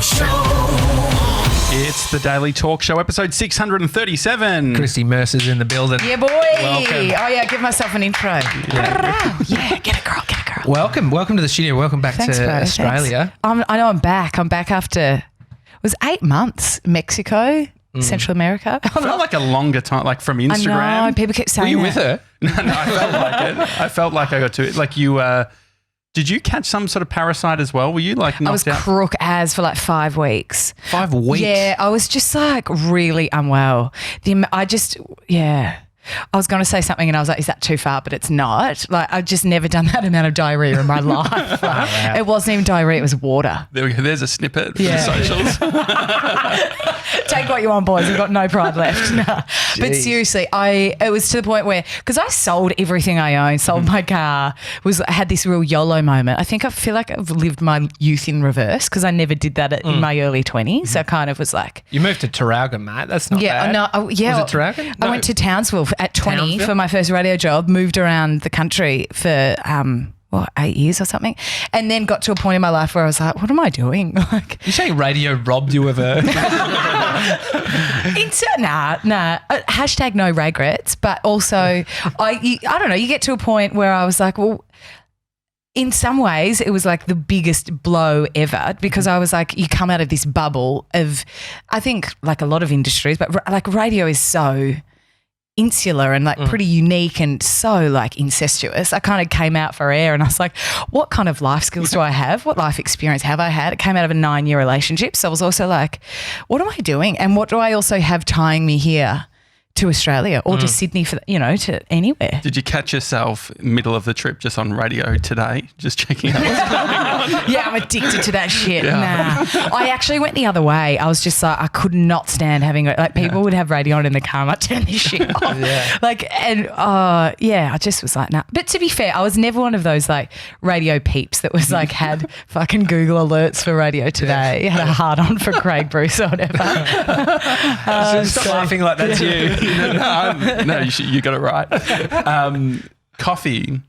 Show. It's the Daily Talk Show, episode 637. Kristie Mercer's in the building. Yeah, boy. Welcome. Oh, yeah, give myself an intro. Yeah, get a girl. Welcome to the studio. Welcome back Thanks, to bro. Australia. Thanks. I know I'm back. I'm back after, it was 8 months, Mexico, Central America. It felt like a longer time, like from Instagram. I know, people kept saying Were you that. with her? No, I felt like it. I felt like I got to it. Like you, did you catch some sort of parasite as well? Were you like knocked I was out? crook as for like 5 weeks. 5 weeks? Yeah, I was just like really unwell. I was going to say something and I was like, is that too far? But it's not. Like, I've just never done that amount of diarrhea in my life. Like, It wasn't even diarrhea, it was water. There we go. There's a snippet for Yeah. the socials. Take what you want, boys. We've got no pride left. No. But seriously, it was to the point where, because I sold everything I owned, sold my car, I had this real YOLO moment. I feel like I've lived my youth in reverse because I never did that in my early 20s. So I kind of was like. You moved to Tarragona, mate. That's not bad. Was it Tarragona? I went to Townsville at 20 Townsville? for my first radio job, moved around the country for 8 years or something, and then got to a point in my life where I was like, what am I doing? Like, You say radio robbed you of her? hashtag no regrets, but also I don't know, you get to a point where I was like, well, in some ways it was like the biggest blow ever because I was like, you come out of this bubble of, I think like a lot of industries, but like radio is so insular and like pretty unique and so like incestuous. I kind of came out for air and I was like, what kind of life skills do I have? What life experience have I had? It came out of a 9-year relationship. So I was also like, what am I doing? And what do I also have tying me here to Australia or to Sydney for, to anywhere? Did you catch yourself middle of the trip just on radio today, just checking out what's going on? Yeah, I'm addicted to that shit. Yeah. Nah. I actually went the other way. I was just like, I could not stand having, like, people would have radio on in the car. I'm like, turn this shit off. Yeah. Like, and I just was like, nah. But to be fair, I was never one of those like radio peeps that was like, had fucking Google alerts for radio today, had a hard on for Craig Bruce or whatever. Stop laughing like that's you. No, you got it right. Coffee.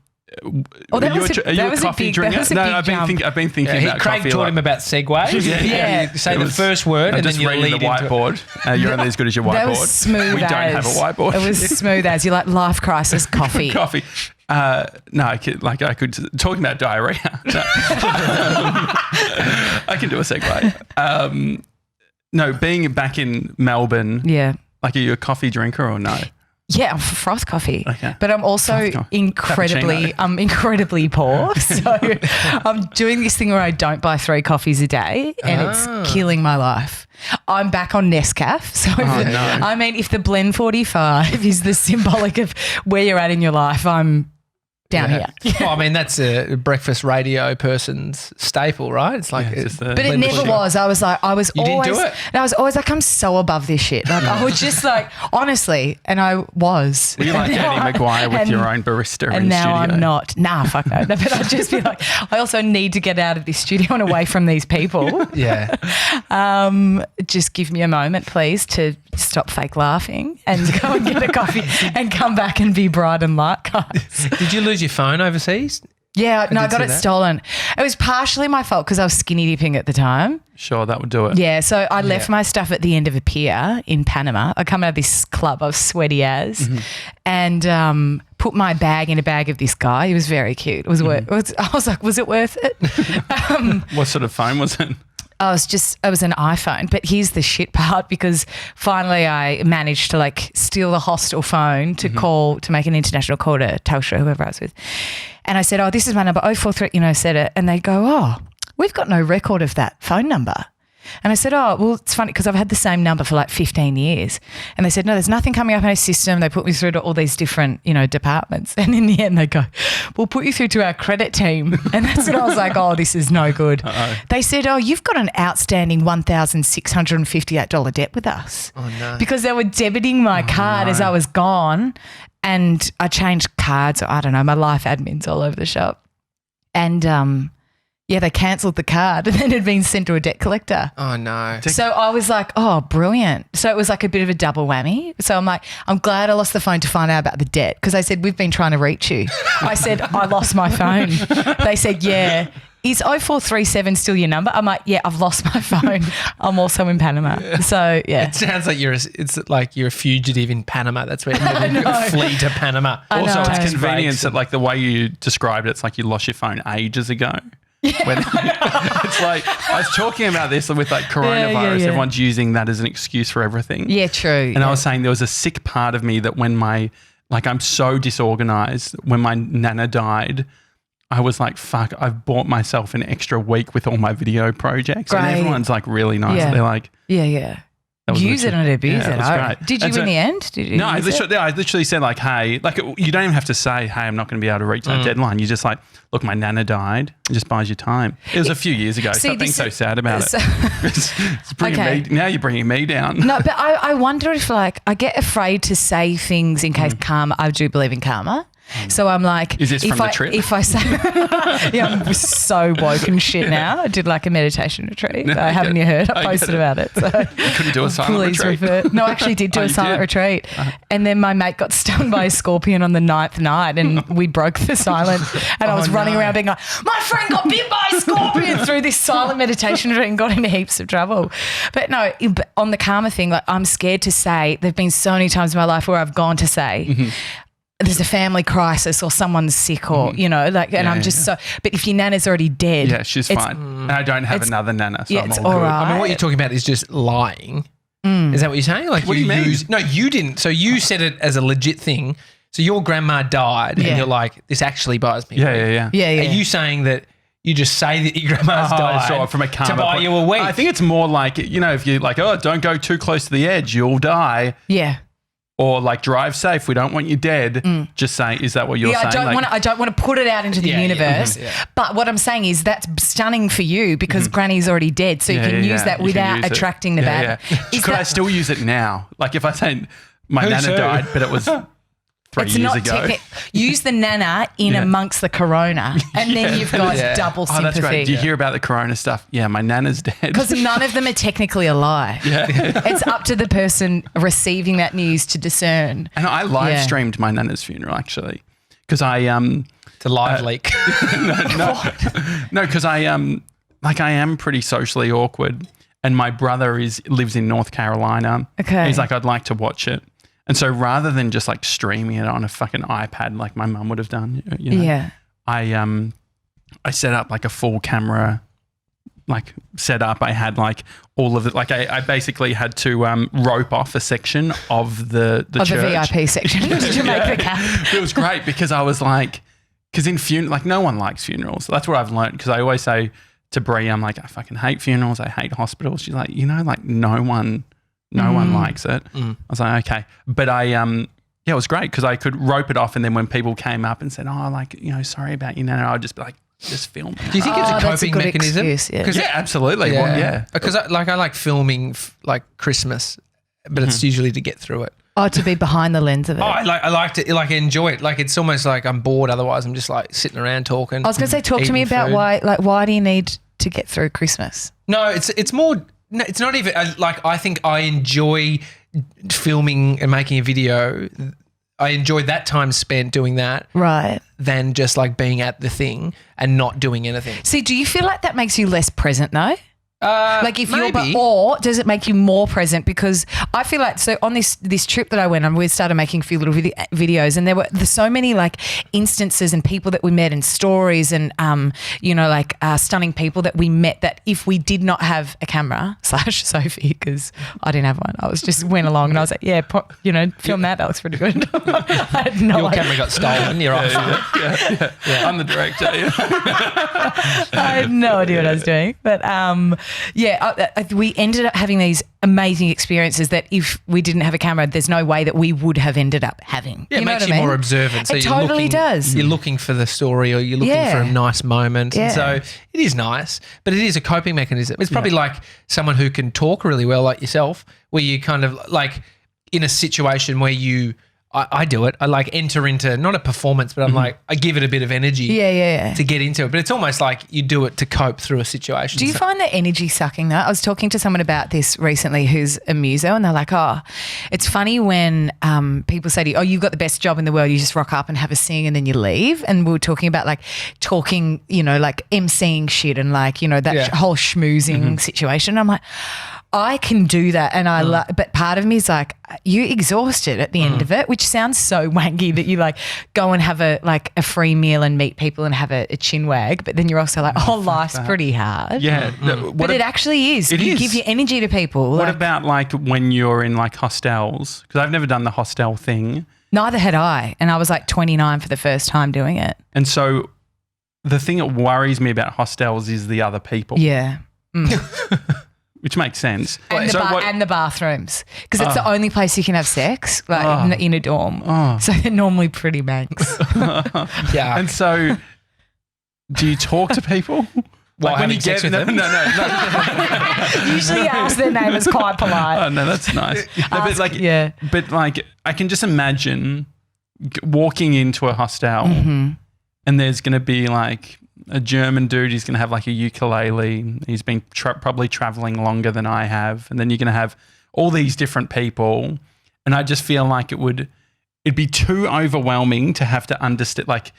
Oh, that Are you was are you a coffee drinker? That was a big jump. I've been thinking about Craig coffee. taught him about segues. Yeah. You say It the was- first word I'm and just then you reading lead the into it. whiteboard. You're only as good as your whiteboard. That was smooth We don't have a whiteboard. It was smooth as. You like life crisis coffee. Coffee. I could talking about diarrhea. No. I can do a segue. No, being back in Melbourne. Yeah. Like, are you a coffee drinker or no? Yeah, I'm froth coffee. Okay. But I'm also incredibly poor. So I'm doing this thing where I don't buy 3 coffees a day and it's killing my life. I'm back on Nescafe. So if the Blend 45 is the symbolic of where you're at in your life, I'm down here. Well, I mean, that's a breakfast radio person's staple, right? It's like, But it never was. I was always didn't do it? And I was always like, I'm so above this shit. Like, I was just like, honestly, and I was. Were you like Now Annie Maguire with and- your own barista in And now studio? I'm not. Nah, fuck no. But I'd just be like, I also need to get out of this studio and away from these people. yeah. Just give me a moment, please, to stop fake laughing and go and get a coffee and come back and be bright and light, guys. Did you lose your phone overseas? Yeah, no, I did got see it that. stolen. It was partially my fault because I was skinny dipping at the time. Sure, that would do it. Yeah, so I left my stuff at the end of a pier in Panama. I come out of this club, I was sweaty as, and put my bag in a bag of this guy. He was very cute. It was I was like, was it worth it? What sort of phone was it? It was an iPhone. But here's the shit part, because finally I managed to like steal the hostel phone to call, to make an international call to Telstra, whoever I was with. And I said, oh, this is my number, 043, said it. And they go, oh, we've got no record of that phone number. And I said, oh, well, it's funny because I've had the same number for like 15 years. And they said, no, there's nothing coming up in our system. They put me through to all these different, departments. And in the end they go, we'll put you through to our credit team. And that's when I was like, oh, this is no good. They said, oh, you've got an outstanding $1,658 debt with us. Oh, no. Because they were debiting my card as I was gone. And I changed cards. I don't know, my life admin's all over the shop. And they cancelled the card and then it had been sent to a debt collector. Oh, no. So I was like, oh, brilliant. So it was like a bit of a double whammy. So I'm like, I'm glad I lost the phone to find out about the debt, because they said, we've been trying to reach you. I said, I lost my phone. They said, yeah, is 0437 still your number? I'm like, yeah, I've lost my phone. I'm also in Panama. So, yeah. It sounds like you're a fugitive in Panama. That's where you flee to Panama. Also, know. it's convenience that like the way you described it's like you lost your phone ages ago. When it's like I was talking about this with like coronavirus. Yeah. Everyone's using that as an excuse for everything. Yeah, true. And I was saying there was a sick part of me that when I'm so disorganized. When my nana died, I was like, fuck, I've bought myself an extra week with all my video projects. Great. And everyone's like really nice. Yeah. They're like, Yeah. that was Use it literally- and abuse yeah, it. was great. Did you And so- in the end? Did you No, I use it? literally said like, hey, like you don't even have to say, hey, I'm not going to be able to reach that deadline. You just like, look, my nana died. It just buys you time. It was a few years ago. See, Stop being this so is- sad about so- it. It's bringing Okay. me, now you're bringing me down. No, but I wonder if like I get afraid to say things in case karma. I do believe in karma. So I'm like, Is this from the trip? If I say, yeah, I'm so woke and shit now. I did like a meditation retreat. Haven't you heard? I posted about it. So Couldn't do a silent please retreat. refer. No, I actually did do Oh, a you silent did? retreat. And then my mate got stung by a scorpion on the 9th night and we broke the silence. And I was running around being like, my friend got bit by a scorpion through this silent meditation retreat and got into heaps of trouble. But no, on the karma thing, like I'm scared to say, there've been so many times in my life where I've gone to say, there's a family crisis or someone's sick or, you know, like, and I'm just so, but if your nana's already dead. Yeah, she's fine. And I don't have another nana, so I'm it's all all good. right. I mean, what you're talking about is just lying. Is that what you're saying? Like, What do you mean? No, you didn't. So you said it as a legit thing. So your grandma died, Yeah. and you're like, this actually buys me. Yeah. Yeah. Are you saying that you just say that your grandma's died So from a karma to buy point- you a week? I think it's more like, you know, if you're like, oh, don't go too close to the edge, you'll die. Yeah. Or like drive safe, we don't want you dead. Just saying, is that what you're saying? I don't want to put it out into the Yeah, universe. yeah. But what I'm saying is that's stunning for you because Granny's already dead. So you can use that You can without use it. attracting the bad. Is Could I that- still use it now? Like if I say my Who nana too? died, but it was 3 it's years not ago. use the nana in Yeah. amongst the corona, and then you've got double Oh, that's great. Do sympathy. you hear about the corona stuff? Yeah, my nana's dead. Because none of them are technically a lie. It's up to the person receiving that news to discern. And I live streamed my nana's funeral actually, because I It's a live leak. no, because I am pretty socially awkward, and my brother lives in North Carolina. Okay. He's like, I'd like to watch it, and so rather than just like streaming it on a fucking iPad like my mum would have done, you know, Yeah. I set up like a full camera like setup. I had like all of it. Like I basically had to rope off a section of the Of the church. VIP section. Did you make the cap? It was great because I was like, because in like no one likes funerals. That's what I've learned. Because I always say to Brie, I'm like, I fucking hate funerals. I hate hospitals. She's like, you know, like no one likes it. I was like, okay, but yeah, it was great because I could rope it off, and then when people came up and said, oh, like, you know, sorry about your nana, I'd just be like, just film it. Do you think it's a that's a coping good mechanism? excuse, yeah. Yeah, absolutely. Yeah. Well, yeah. Because I like filming like Christmas, but it's usually to get through it. Oh, to be behind the lens of it. Oh, I like to like enjoy it. Like it's almost like I'm bored. Otherwise, I'm just like sitting around talking. I was going to say, talk to me eating about food. why do you need to get through Christmas? No, it's more. No, it's not even like I think I enjoy filming and making a video. I enjoy that time spent doing that Right. than just like being at the thing and not doing anything. See, do you feel like that makes you less present though? Like if maybe. you're, or does it make you more present? Because I feel like, so on this trip that I went on, we started making a few little videos, and there's so many like instances and people that we met and stories and, you know, like stunning people that we met that if we did not have a camera / Sophie, because I didn't have one, I was just went along and I was like, yeah, you know, film that looks pretty good. I had no Your idea. camera got stolen. You're off. Yeah. I'm the director. Yeah. I had no idea what I was doing. But we ended up having these amazing experiences that if we didn't have a camera, there's no way that we would have ended up having. Yeah, it You know makes what you I mean? more observant. So It you're totally looking, does. You're looking for the story, or you're looking for a nice moment. Yeah. And so it is nice, but it is a coping mechanism. It's probably like someone who can talk really well, like yourself, where you kind of like in a situation where you I do it. I like enter into not a performance, but I'm like I give it a bit of energy. Yeah. To get into it, but it's almost like you do it to cope through a situation. Do you find that energy sucking though? I was talking to someone about this recently who's a muso, and they're like, oh, it's funny when people say to you, oh, you've got the best job in the world, you just rock up and have a sing and then you leave. And we were talking about like talking, like emceeing shit and like, that whole schmoozing situation. I'm like, I can do that, and but part of me is like, you exhausted at the end of it, which sounds so wanky that you like go and have a free meal and meet people and have a chin wag, but then you're also like, life's pretty hard. Yeah, but it actually is. You give your energy to people. What about like when you're in like hostels? Because I've never done the hostel thing. Neither had I, and I was like 29 for the first time doing it. And so the thing that worries me about hostels is the other people. Yeah. Which makes sense. And, and the bathrooms, because it's the only place you can have sex, like in a dorm. So they're normally pretty manx. Yeah. And so do you talk to people? Like when you get with them? No. Usually ask their name, is quite polite. Oh, no, that's nice. But I can just imagine walking into a hostel and there's going to be like a German dude, he's going to have like a ukulele. He's been probably traveling longer than I have. And then you're going to have all these different people. And I just feel like it'd be too overwhelming to have to understand. Like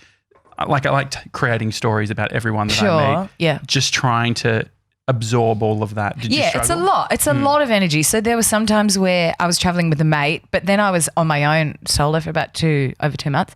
I like creating stories about everyone that I meet. Yeah. Just trying to absorb all of that. Did you struggle? It's a lot. It's a lot of energy. So there were some times where I was traveling with a mate, but then I was on my own solo for about over 2 months,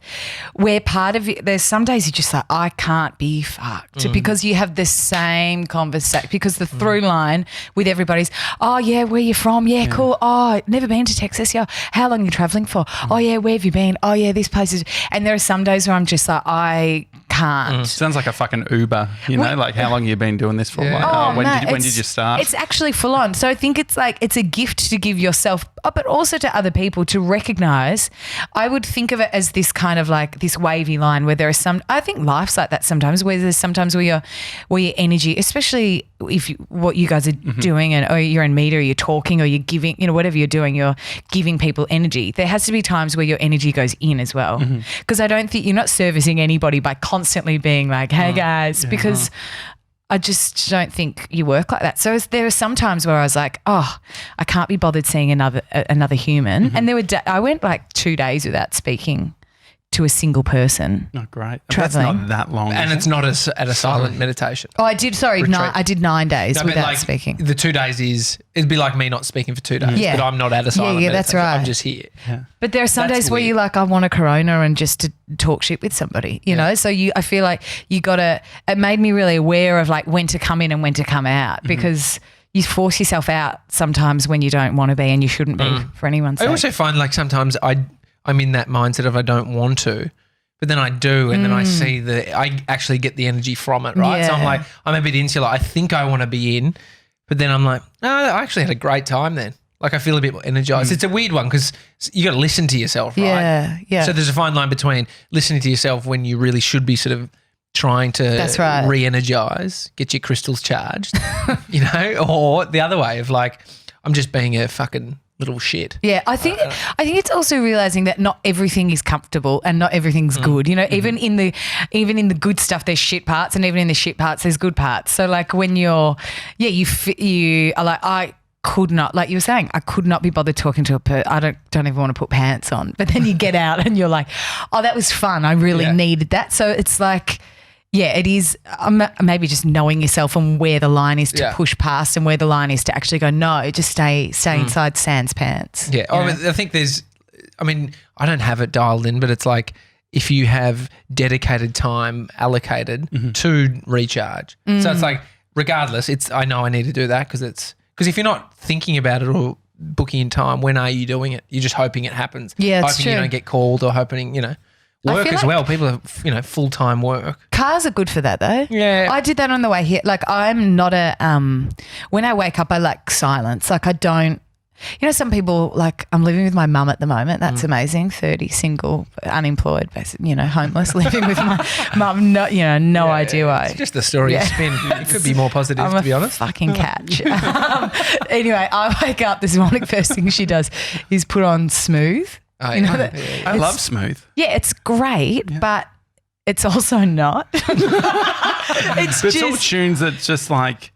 where part of it, there's some days you're just like, I can't be fucked because you have the same conversation, because the through line with everybody's, oh yeah, where you from? Yeah, cool. Oh, never been to Texas. Yeah. How long are you traveling for? Oh yeah, where have you been? Oh yeah, these places. And there are some days where I'm just like, I can't. Sounds like a fucking Uber, like how long have you been doing this for? Yeah. Like, when did you start? It's actually full on. So I think it's like it's a gift to give yourself, but also to other people to recognize. I would think of it as this kind of like this wavy line where there are some, I think life's like that sometimes, where there's sometimes where your energy, especially if what you guys are doing or you're in media or you're talking or you're giving, whatever you're doing, you're giving people energy. There has to be times where your energy goes in as well. Because I don't think you're not servicing anybody by constantly being like, hey guys, because I just don't think you work like that. So there are some times where I was like, oh, I can't be bothered seeing another human. And I went like 2 days without speaking to a single person. Oh, great. Traveling. That's not that long. And it's not at a silent meditation. Oh, I did. Sorry, I did 9 days without speaking. The 2 days it'd be like me not speaking for 2 days, but I'm not at a silent meditation. That's right. I'm just here. Yeah. But there are some days where you're like, I want a Corona and just to talk shit with somebody, you know? So I feel like it made me really aware of like when to come in and when to come out, because you force yourself out sometimes when you don't want to be and you shouldn't be for anyone's sake. I also find like sometimes I'm in that mindset of I don't want to, but then I do, and then I see I actually get the energy from it, right? Yeah. So I'm like, I'm a bit insular. I think I want to be in, but then I'm like, no, I actually had a great time then. Like I feel a bit more energized. It's a weird one because you got to listen to yourself, right? Yeah. So there's a fine line between listening to yourself when you really should be sort of trying to re-energize, get your crystals charged, or the other way of like, I'm just being a fucking little shit. Yeah, I think it's also realizing that not everything is comfortable and not everything's good. Even in the good stuff, there's shit parts, and even in the shit parts, there's good parts. So like when you are like, I could not, like you were saying, I could not be bothered talking to I don't even want to put pants on. But then you get out and you're like, oh, that was fun. I really needed that. So it's like, yeah, it is maybe just knowing yourself and where the line is to push past and where the line is to actually go, no, just stay inside sans pants. Yeah. I think I don't have it dialed in, but it's like if you have dedicated time allocated to recharge. So it's like regardless, I know I need to do that because if you're not thinking about it or booking in time, when are you doing it? You're just hoping it happens. Yeah, it's hoping true. You don't get called or hoping, work as well. People are, full-time work. Cars are good for that though. Yeah. I did that on the way here. Like I'm not when I wake up, I like silence. Like I don't, some people like I'm living with my mum at the moment. That's amazing. 30, single, unemployed, basically, homeless, living with my mum. No idea why. It's just the story you spin. It could be more positive, to be honest. Fucking catch. Anyway, I wake up this morning. First thing she does is put on Smooth. Oh, You know, yeah. I love Smooth. Yeah, it's great, but it's also not. But it's all tunes that's just like,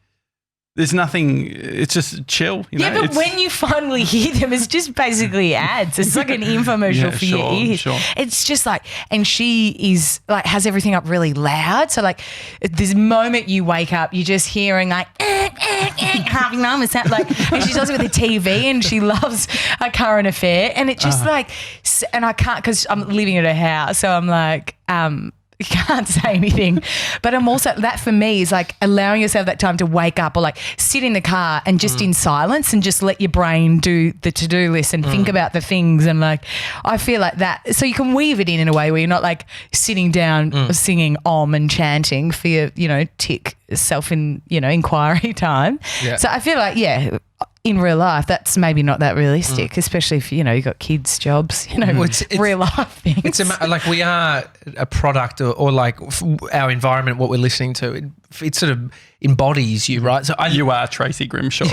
there's nothing, it's just chill. You know? Yeah, but when you finally hear them, it's just basically ads. It's like an infomercial for your ears. Sure. It's just like, and she is like, has everything up really loud. So like this moment you wake up, you're just hearing like, having numbers sound like, and she does it with the TV and she loves A Current Affair. And it just like, and I can't, because I'm living at her house. So I'm like, you can't say anything, but I'm also, that for me is like allowing yourself that time to wake up or like sit in the car and just in silence and just let your brain do the to-do list and think about the things. And like, I feel like that, so you can weave it in a way where you're not like sitting down singing and chanting for your, inquiry time. Yeah. So I feel like, in real life, that's maybe not that realistic, especially if, you've got kids, jobs, it's real life things. It's like we are a product or like our environment, what we're listening to, it sort of embodies you, right? So you are Tracy Grimshaw.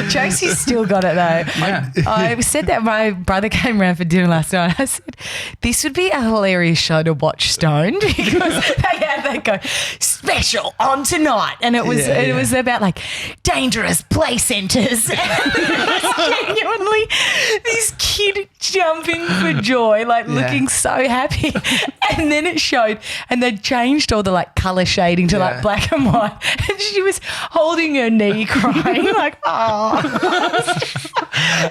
Tracy's still got it though. Yeah. I said that my brother came around for dinner last night. I said, this would be a hilarious show to watch stoned because they go special on tonight, and it was about like dangerous play centres. Genuinely, this kid jumping for joy, like looking so happy, and then it showed, and they changed all the like colour shading to like black and white, and she was holding her knee, crying like, oh,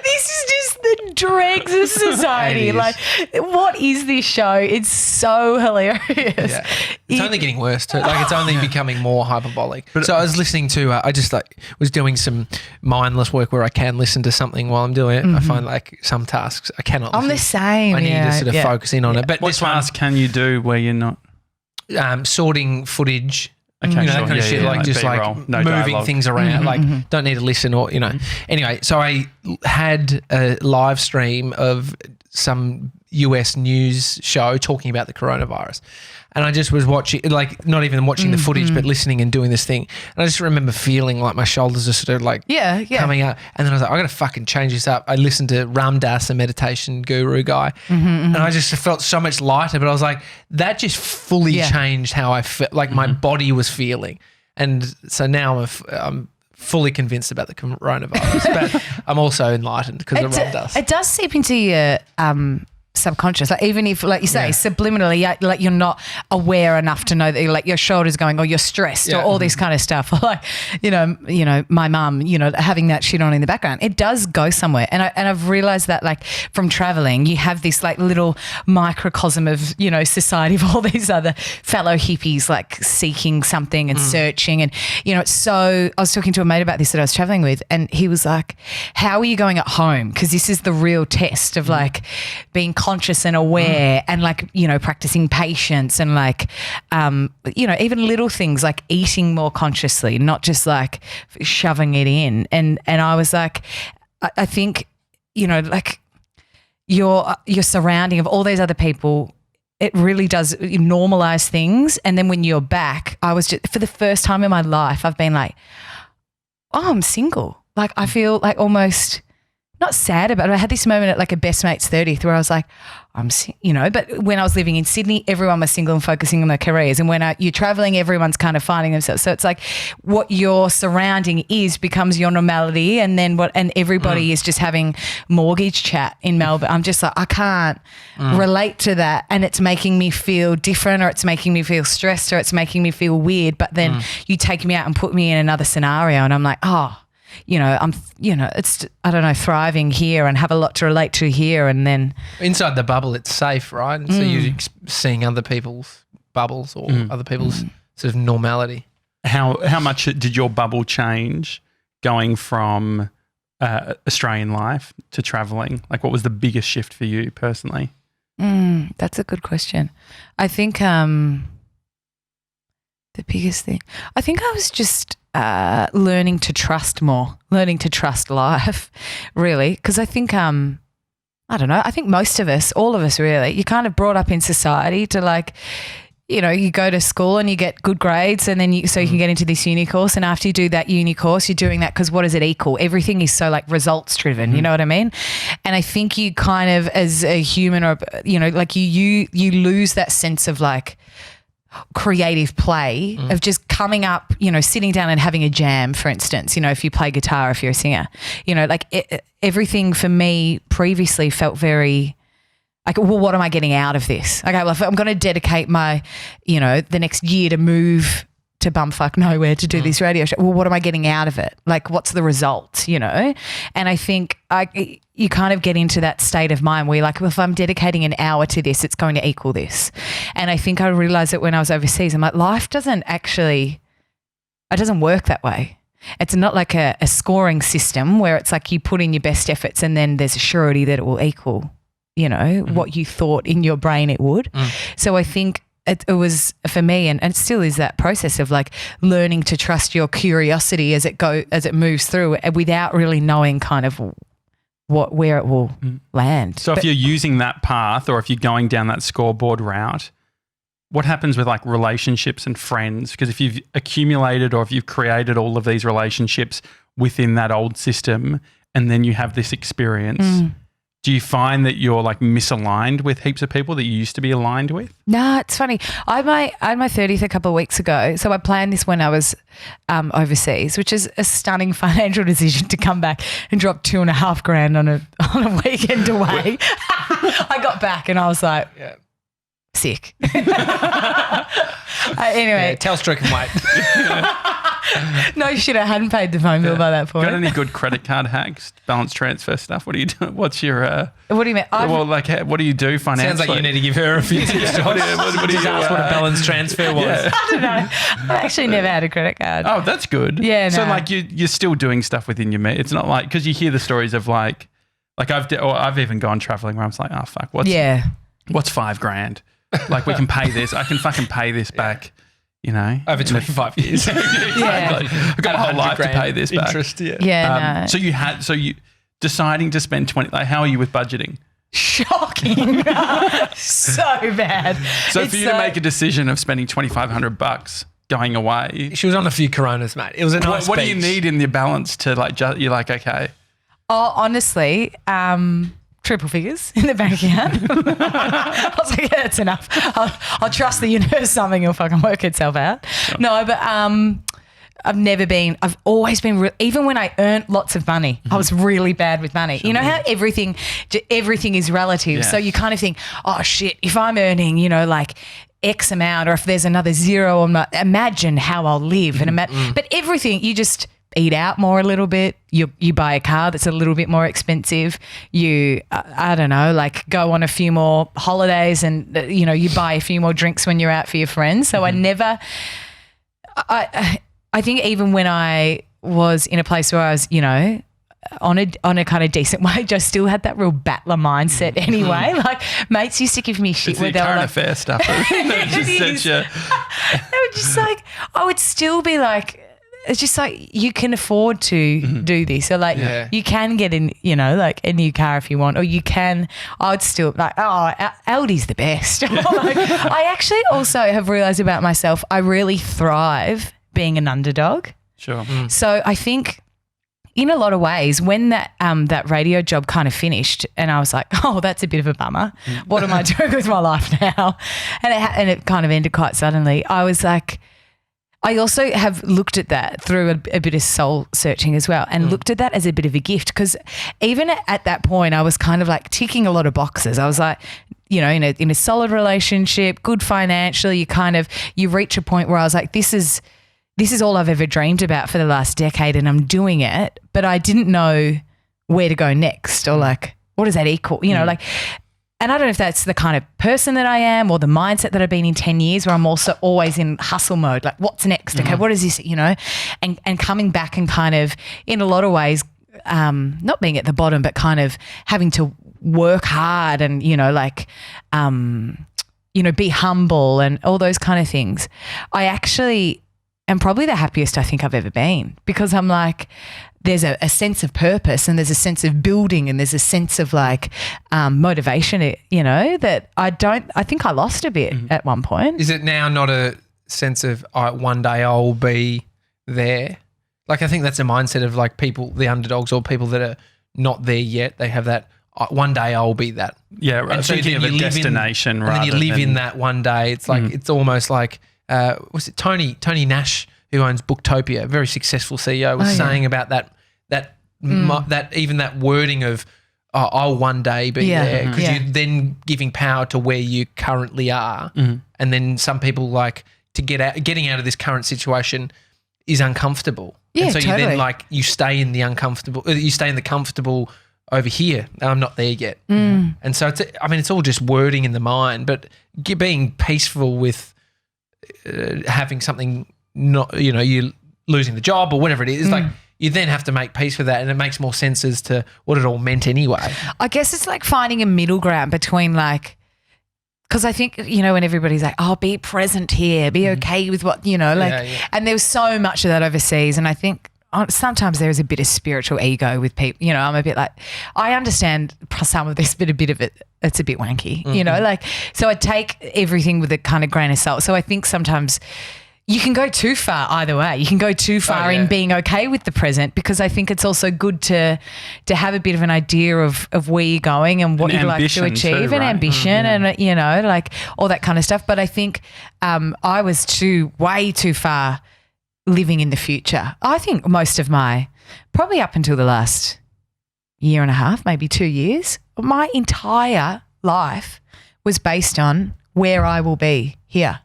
this is just the dregs of society. Like, what is this show? It's so hilarious. Yeah. It's only getting worse too. Like, it's only becoming more hyperbolic. So I was listening to, I just like was doing some mindless work where I can listen to something while I'm doing it. I find like some tasks I cannot listen. I'm the same. I need to sort of focus in on it. But what task can you do where you're not? Sorting footage. Okay, that kind of shit, like just like no moving dialogue. things around, like don't need to listen or, Anyway, so I had a live stream of some US news show talking about the coronavirus. And I just was watching, like not even watching the footage, but listening and doing this thing. And I just remember feeling like my shoulders are sort of like coming out. And then I was like, I got to fucking change this up. I listened to Ram Dass, a meditation guru guy, and I just felt so much lighter. But I was like, that just fully changed how I felt, like my body was feeling. And so now I'm fully convinced about the coronavirus, but I'm also enlightened because of Ram Dass. It does seep into your subconscious, like even if, like you say, subliminally, like you're not aware enough to know that like your shoulders going or you're stressed or all this kind of stuff, or like my mum, having that shit on in the background, it does go somewhere. And I've realized that like from traveling, you have this like little microcosm of society of all these other fellow hippies like seeking something and searching, and it's so. I was talking to a mate about this that I was traveling with, and he was like, "How are you going at home? Because this is the real test of like being conscious and aware and like, practicing patience and like, even little things like eating more consciously, not just like shoving it in." And I was like, I think, like your surrounding of all these other people, it really does normalize things. And then when you're back, I was just, for the first time in my life, I've been like, oh, I'm single. Like I feel like almost not sad about it. I had this moment at like a best mate's 30th where I was like, but when I was living in Sydney, everyone was single and focusing on their careers. And when you're traveling, everyone's kind of finding themselves. So it's like what your surrounding is becomes your normality. And then and everybody is just having mortgage chat in Melbourne. I'm just like, I can't relate to that. And it's making me feel different, or it's making me feel stressed, or it's making me feel weird. But then you take me out and put me in another scenario and I'm like, oh, it's, I don't know, thriving here and have a lot to relate to here. And then inside the bubble, it's safe, right? And so you're seeing other people's bubbles or other people's sort of normality. How much did your bubble change going from Australian life to traveling? Like, what was the biggest shift for you personally? That's a good question. I think the biggest thing, I think I was just learning to trust more, learning to trust life, really. Because I think, I don't know, I think most of us, all of us really, you're kind of brought up in society to like, you go to school and you get good grades and then you can get into this uni course, and after you do that uni course, you're doing that because what does it equal? Everything is so like results driven, you know what I mean? And I think you kind of, as a human, or, like you lose that sense of like creative play of just coming up, sitting down and having a jam, for instance, if you play guitar, if you're a singer, like everything for me previously felt very like, well, what am I getting out of this? Okay, well, if I'm going to dedicate my, the next year to move to bumfuck nowhere to do this radio show, well, what am I getting out of it? Like, what's the result, And I think you kind of get into that state of mind where you're like, well, if I'm dedicating an hour to this, it's going to equal this. And I think I realised that when I was overseas, I'm like, life doesn't work that way. It's not like a scoring system where it's like you put in your best efforts and then there's a surety that it will equal what you thought in your brain it would. So I think it was for me, and it still is, that process of like learning to trust your curiosity as it moves through without really knowing kind of where it will land. So if you're using that path, or if you're going down that scoreboard route, what happens with like relationships and friends? Because if you've accumulated or if you've created all of these relationships within that old system and then you have this experience, do you find that you're like misaligned with heaps of people that you used to be aligned with? Nah, it's funny. I had my 30th a couple of weeks ago. So I planned this when I was overseas, which is a stunning financial decision to come back and drop $2,500 on a weekend away. I got back and I was like, sick. Anyway. Telstra can wait. No shit, I hadn't paid the phone bill by that point. Got any good credit card hacks, balance transfer stuff? What do you do? What's your what do you mean? What do you do financially? Sounds like you need to give her a few tips. What do you ask what a balance transfer was? Yeah. I don't know. I've actually never had a credit card. Oh, that's good. Yeah, So no. like you're still doing stuff within your It's not like, because you hear the stories of like I've even gone traveling where I'm like, oh fuck, what's $5,000? Like we can pay this. I can fucking pay this back. Over 25 years. Exactly. I've got a whole life to pay this back. Interest, no. So you deciding to spend 20, like how are you with budgeting? Shocking. So bad. So for you to make a decision of spending $2,500 going away. She was on a few Coronas, mate. It was a nice What do you beach. need in your balance to like, you're like, okay. Oh, honestly, triple figures in the bank account. I was like, yeah, that's enough. I'll trust the universe, something will fucking work itself out. Sure. No, but I've always been, even when I earned lots of money, I was really bad with money. Sure. You know how everything is relative. Yeah. So you kind of think, oh shit, if I'm earning, like X amount, or if there's another zero, imagine how I'll live. But everything, you just eat out more a little bit. You buy a car that's a little bit more expensive. You, I don't know, like go on a few more holidays and, you buy a few more drinks when you're out for your friends. So I think even when I was in a place where I was, on a kind of decent wage, I still had that real battler mindset anyway. Like mates used to give me shit. It's the current affair stuff. They were just like, I would still be like, it's just like you can afford to do this. So like you can get in, like a new car if you want, or you can, I would still like, Aldi's the best. I actually also have realised about myself, I really thrive being an underdog. Sure. So I think in a lot of ways when that radio job kind of finished and I was like, oh, that's a bit of a bummer. What am I doing with my life now? And it kind of ended quite suddenly. I was like, I also have looked at that through a bit of soul searching as well, and looked at that as a bit of a gift, because even at that point I was kind of like ticking a lot of boxes. I was like, in a solid relationship, good financially, you reach a point where I was like, this is all I've ever dreamed about for the last decade and I'm doing it, but I didn't know where to go next, or like, what does that equal? And I don't know if that's the kind of person that I am or the mindset that I've been in 10 years, where I'm also always in hustle mode. Like, what's next? Okay, what is this, and coming back and kind of in a lot of ways, not being at the bottom, but kind of having to work hard and, be humble and all those kind of things. I actually and probably the happiest I think I've ever been, because I'm like, there's a sense of purpose and there's a sense of building and there's a sense of like motivation, you know, that I think I lost a bit at one point. Is it now not a sense of one day I'll be there? Like, I think that's a mindset of like people, the underdogs or people that are not there yet. They have that one day I'll be that. Yeah, right. And so Thinking of a destination rather and then you live than, in that one day. It's like it's almost like was it Tony Nash, who owns Booktopia, a very successful CEO, was saying about that even that wording of I'll one day be there, because you're then giving power to where you currently are, and then some people like to getting out of this current situation is uncomfortable. Yeah, and so totally. you then like you stay in the uncomfortable, you stay in the comfortable over here. I'm not there yet. And so it's all just wording in the mind, but being peaceful with having something not, you know, you losing the job or whatever it is, like you then have to make peace with that, and it makes more sense as to what it all meant anyway. I guess it's like finding a middle ground between like, because I think, you know, when everybody's like, oh, be present here, be okay with what, you know, like, and there's so much of that overseas. And I think sometimes there is a bit of spiritual ego with people, you know, I'm a bit like, I understand some of this, but a bit of it, it's a bit wanky, you know, like, so I take everything with a kind of grain of salt. So I think sometimes you can go too far either way. You can go too far in being okay with the present, because I think it's also good to have a bit of an idea of where you're going and what you'd like to achieve, and ambition and, you know, like all that kind of stuff. But I think I was way too far living in the future. I think most of probably up until the last year and a half, maybe 2 years, my entire life was based on where I will be here,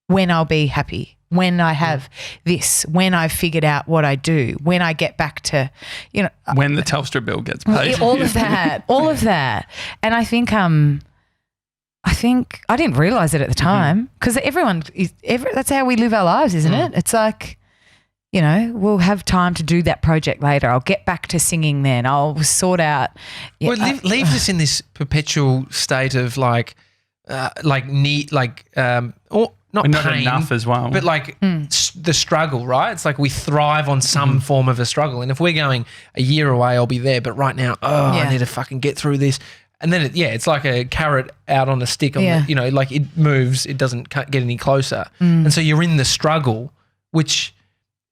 when I'll be happy, when I have this, when I've figured out what I do, when I get back to, you know. When the Telstra bill gets paid. All of that. And I think I didn't realise it at the time, because that's how we live our lives, isn't it? It's like, you know, we'll have time to do that project later. I'll get back to singing then. I'll sort out. Well, it leaves us in this perpetual state of like need, like, or not We're not pain, enough as well. but like the struggle, right? It's like we thrive on some form of a struggle. And if we're going a year away, I'll be there. But right now, I need to fucking get through this. And then, it's like a carrot out on a stick. You know, like it moves, it doesn't get any closer. And so you're in the struggle, which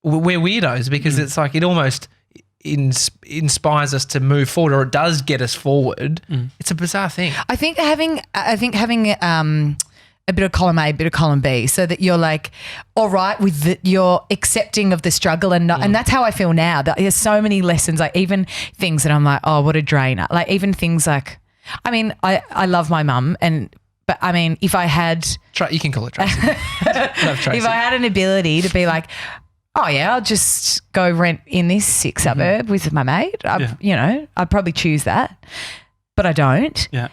we're weirdos, because it's like it almost inspires us to move forward, or it does get us forward. It's a bizarre thing. I think having a bit of column A, a bit of column B, so that you're like, all right with you're accepting of the struggle, and that's how I feel now. That there's so many lessons, like even things that I'm like, oh, what a drainer. Like even things like, I mean, I love my mum, but I mean, if I had, you can call it Tracy. Love Tracy. If I had an ability to be like, oh yeah, I'll just go rent in this sick suburb with my mate, you know, I'd probably choose that, but I don't. Yeah.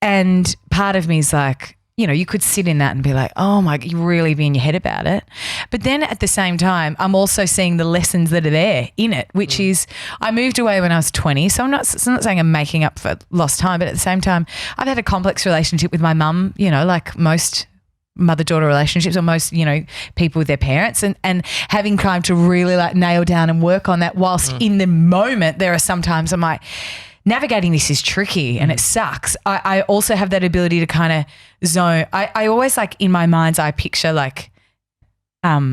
And part of me is like, you know, you could sit in that and be like, oh my, you really be in your head about it. But then at the same time, I'm also seeing the lessons that are there in it, which is I moved away when I was 20. So I'm not saying I'm making up for lost time, but at the same time, I've had a complex relationship with my mum, you know, like most mother-daughter relationships, or most, you know, people with their parents, and having time to really like nail down and work on that, whilst in the moment there are sometimes I'm like, navigating this is tricky and it sucks. I also have that ability to kind of zone. I always like in my mind's eye picture like a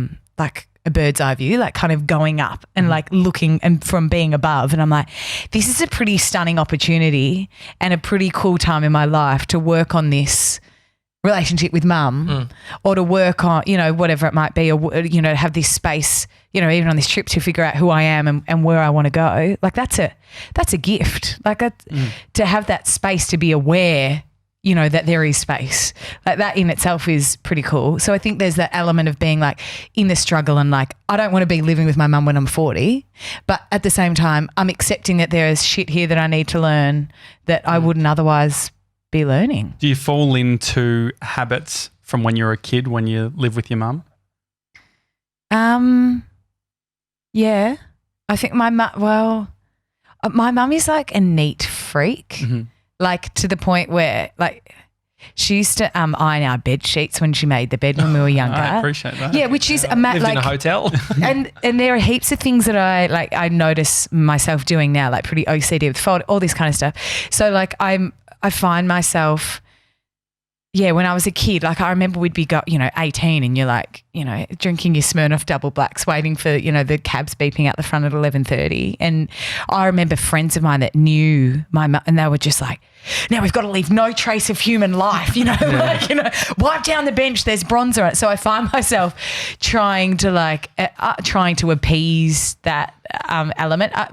bird's eye view, like kind of going up and like looking and from being above. And I'm like, this is a pretty stunning opportunity and a pretty cool time in my life to work on this relationship with mum, or to work on, you know, whatever it might be, or, you know, to have this space, you know, even on this trip to figure out who I am and where I want to go. Like that's a gift. Like to have that space to be aware, you know, that there is space. Like that in itself is pretty cool. So I think there's that element of being like in the struggle, and like I don't want to be living with my mum when I'm 40, but at the same time I'm accepting that there is shit here that I need to learn that I wouldn't otherwise be learning. Do you fall into habits from when you're a kid when you live with your mum? Yeah. I think my mum is like a neat freak, like to the point where like She used to iron our bed sheets when she made the bed when we were younger. I appreciate that. Yeah, which is Lived in a hotel. and there are heaps of things that I notice myself doing now, like pretty OCD with fold, all this kind of stuff. So like I find myself, when I was a kid, like I remember we'd be 18 and you're like, drinking your Smirnoff double blacks, waiting for, the cabs beeping out the front at 11:30. And I remember friends of mine that knew my mum and they were just like, now we've got to leave no trace of human life, wipe down the bench, there's bronzer on it. So I find myself trying to appease that element. I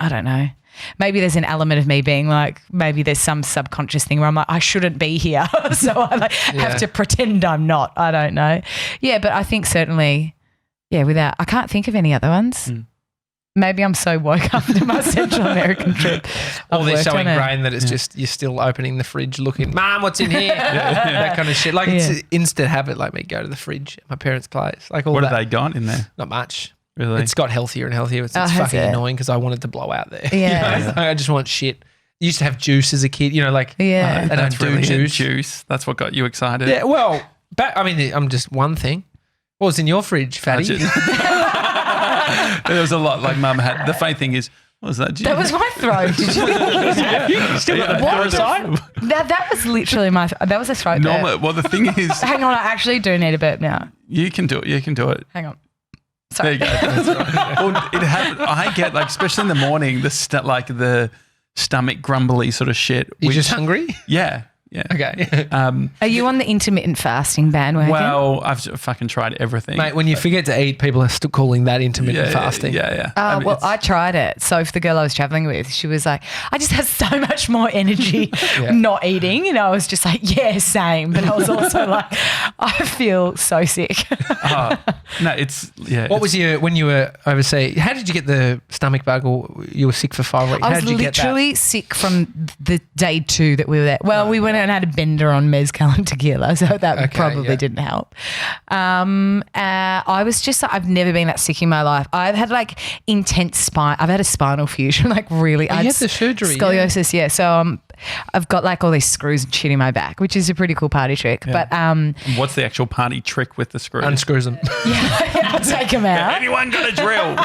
don't know. Maybe there's an element of me being like, maybe there's some subconscious thing where I'm like, I shouldn't be here. So I have to pretend I'm not. I don't know. Yeah, but I think certainly, I can't think of any other ones. Maybe I'm so woke after my Central American trip. Or they're so ingrained that it's just you're still opening the fridge looking, Mom, what's in here? That kind of shit. Like it's an instant habit, like me go to the fridge at my parents' place. Like all what that. have they got in there? Not much. Really? It's got healthier and healthier. It's fucking annoying because I wanted to blow out there. Yeah. I just want shit. I used to have juice as a kid, they That's don't do really juice. That's what got you excited. Yeah, well, I'm just one thing. What was in your fridge, fatty? There was a lot like Mum had. The funny thing is, what was that? That was my throat. Did you? Still got the throat side? That was literally that was a throat burp. Well, the thing is, Hang on, I actually do need a burp now. you can do it. You can do it. Hang on. There Sorry. you go. That's right. Well, I get especially in the morning, the stomach grumbly sort of shit. You just hungry? Yeah. Okay. Are you on the intermittent fasting bandwagon? Well, I've fucking tried everything. Mate, when you forget to eat, people are still calling that intermittent fasting. Yeah. I tried it. So for the girl I was traveling with, she was like, I just have so much more energy not eating. I was just like, yeah, same. But I was also like, I feel so sick. No, it's What was when you were overseas? How did you get the stomach bug, or you were sick for 5 weeks? I How was did you get that? literally sick from the day 2 that we were there. Well, we went and had a bender on mezcal and tequila, so that probably didn't help. I was just, I've never been that sick in my life. I've had intense spine. I've had a spinal fusion, really. You had the surgery. Scoliosis, yeah. So I've got all these screws and shit in my back, which is a pretty cool party trick. Yeah. But what's the actual party trick with the screws? Unscrews them. I'll take them out. Anyone got a drill?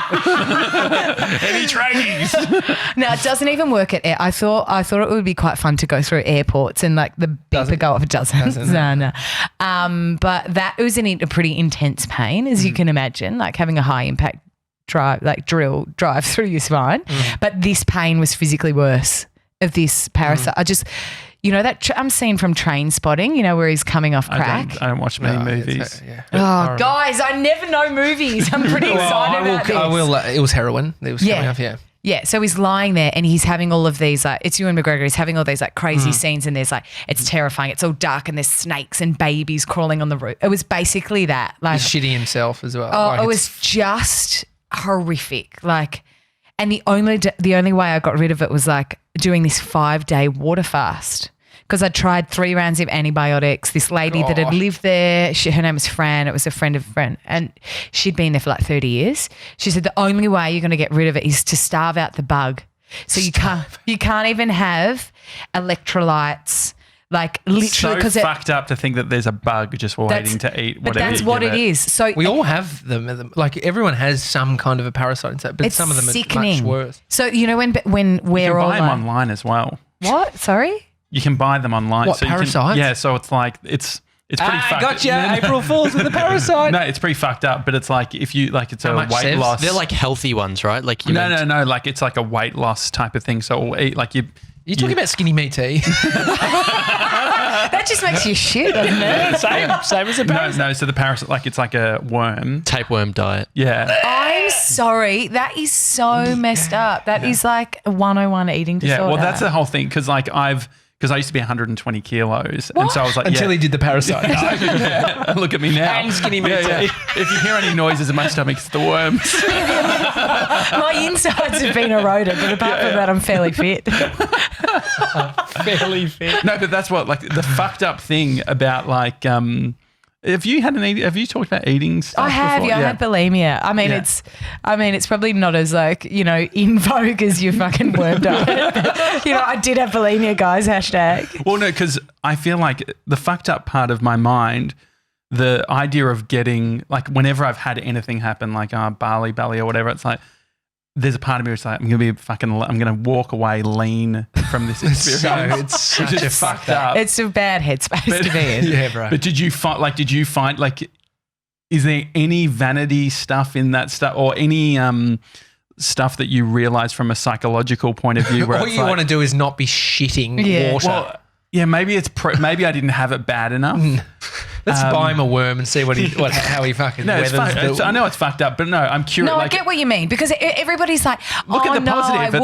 Any tradies? No, it doesn't even work at air. I thought it would be quite fun to go through airports and the beeper go off. It doesn't. No. But that was a pretty intense pain, as you can imagine, having a high impact drill drive through your spine. But this pain was physically worse of this parasite. I just, that I'm seeing from Train Spotting, where he's coming off crack. I don't watch many movies. Guys, I never know movies. I'm pretty excited about this. I will. It was heroin. It was coming off, Yeah, so he's lying there and he's having all of these, it's Ewan McGregor, he's having all these crazy scenes and there's it's terrifying. It's all dark and there's snakes and babies crawling on the roof. It was basically that. He's shitting himself as well. Oh, it was just horrific. And the only way I got rid of it was doing this 5-day water fast. Because I tried 3 rounds of antibiotics. This lady that had lived there, her name was Fran. It was a friend of a friend. And she'd been there for 30 years. She said the only way you're going to get rid of it is to starve out the bug. So you can't even have electrolytes. Literally, because so fucked up to think that there's a bug just waiting to eat whatever. But that's what it is. So we all have them. Everyone has some kind of a parasite inside, but some of them sickening. are much worse. So when we're all you can buy them online as well. What? Sorry. You can buy them online. What, parasites? So it's it's pretty fucked up. Gotcha. April Fools with the parasite. No, it's pretty fucked up, but it's if you it's a weight loss. They're healthy ones, right? No. It's a weight loss type of thing. So we'll eat You're talking about skinny meat tea. That just makes you shit, doesn't it? Same as a parasite. No. So the parasite, it's like a worm. Tapeworm diet. Yeah. I'm sorry. That is so messed up. That is a 101 eating disorder. Yeah. Well, that's the whole thing because because I used to be 1120 kilos. What? And so I was Until he did the parasite. Look at me now. And skinny meat tea. If you hear any noises in my stomach, it's the worms. My insides have been eroded, but apart from that, I'm fairly fit. Fairly fit. No, but that's what the fucked up thing about Have you talked about eating stuff I have. before? Yeah, I had bulimia. I mean, it's probably not as like, in vogue as your fucking worm diet. I did have bulimia, guys. #. Well, no, because I feel like the fucked up part of my mind, the idea of getting like whenever I've had anything happen, like Bali or whatever, it's like there's a part of me that's like I'm gonna walk away lean from this experience. It's such a fucked up. It's a bad headspace to be in. Yeah, bro. But did you find like, is there any vanity stuff in that stuff or any stuff that you realize from a psychological point of view? Where all you want to do is not be shitting water. Well, yeah, maybe maybe I didn't have it bad enough. Let's buy him a worm and see how he fucking No, it's weathers I know it's fucked up, but no, I'm curious. No, I get what you mean because everybody's like, Look at the no, positive. I It's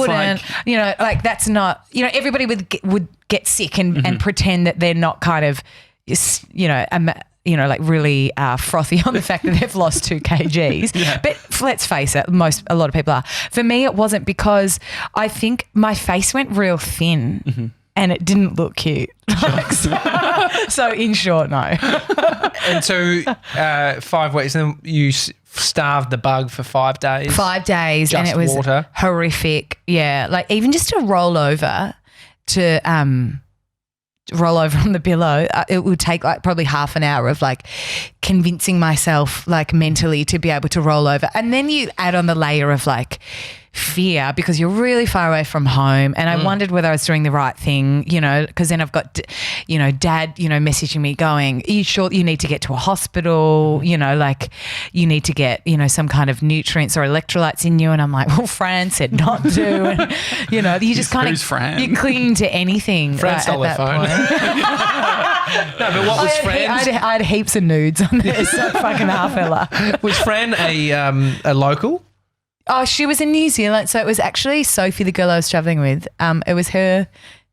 wouldn't. Like that's not. Everybody would get sick and pretend that they're not kind of, like really frothy on the fact that they've lost 2 kgs. Yeah. But let's face it, a lot of people are. For me, it wasn't because I think my face went real thin. And it didn't look cute. So in short, no. And so 5 weeks, and then you starved the bug for 5 days. 5 days, Just and it was water. horrific. Yeah, like even just to roll over on the pillow, it would take like probably half an hour of like convincing myself like mentally to be able to roll over. And then you add on the layer of like fear because you're really far away from home. And I wondered whether I was doing the right thing, because then I've got, dad, messaging me going, are you sure you need to get to a hospital? Like you need to get, some kind of nutrients or electrolytes in you. And I'm like, well, Fran said not to. And, you just kind of, you cling to anything. Fran stole her phone. No, but what was Fran? I had heaps of nudes on there, so fucking half Ella. Was Fran a local? Oh, she was in New Zealand. So it was actually Sophie, the girl I was traveling with. It was her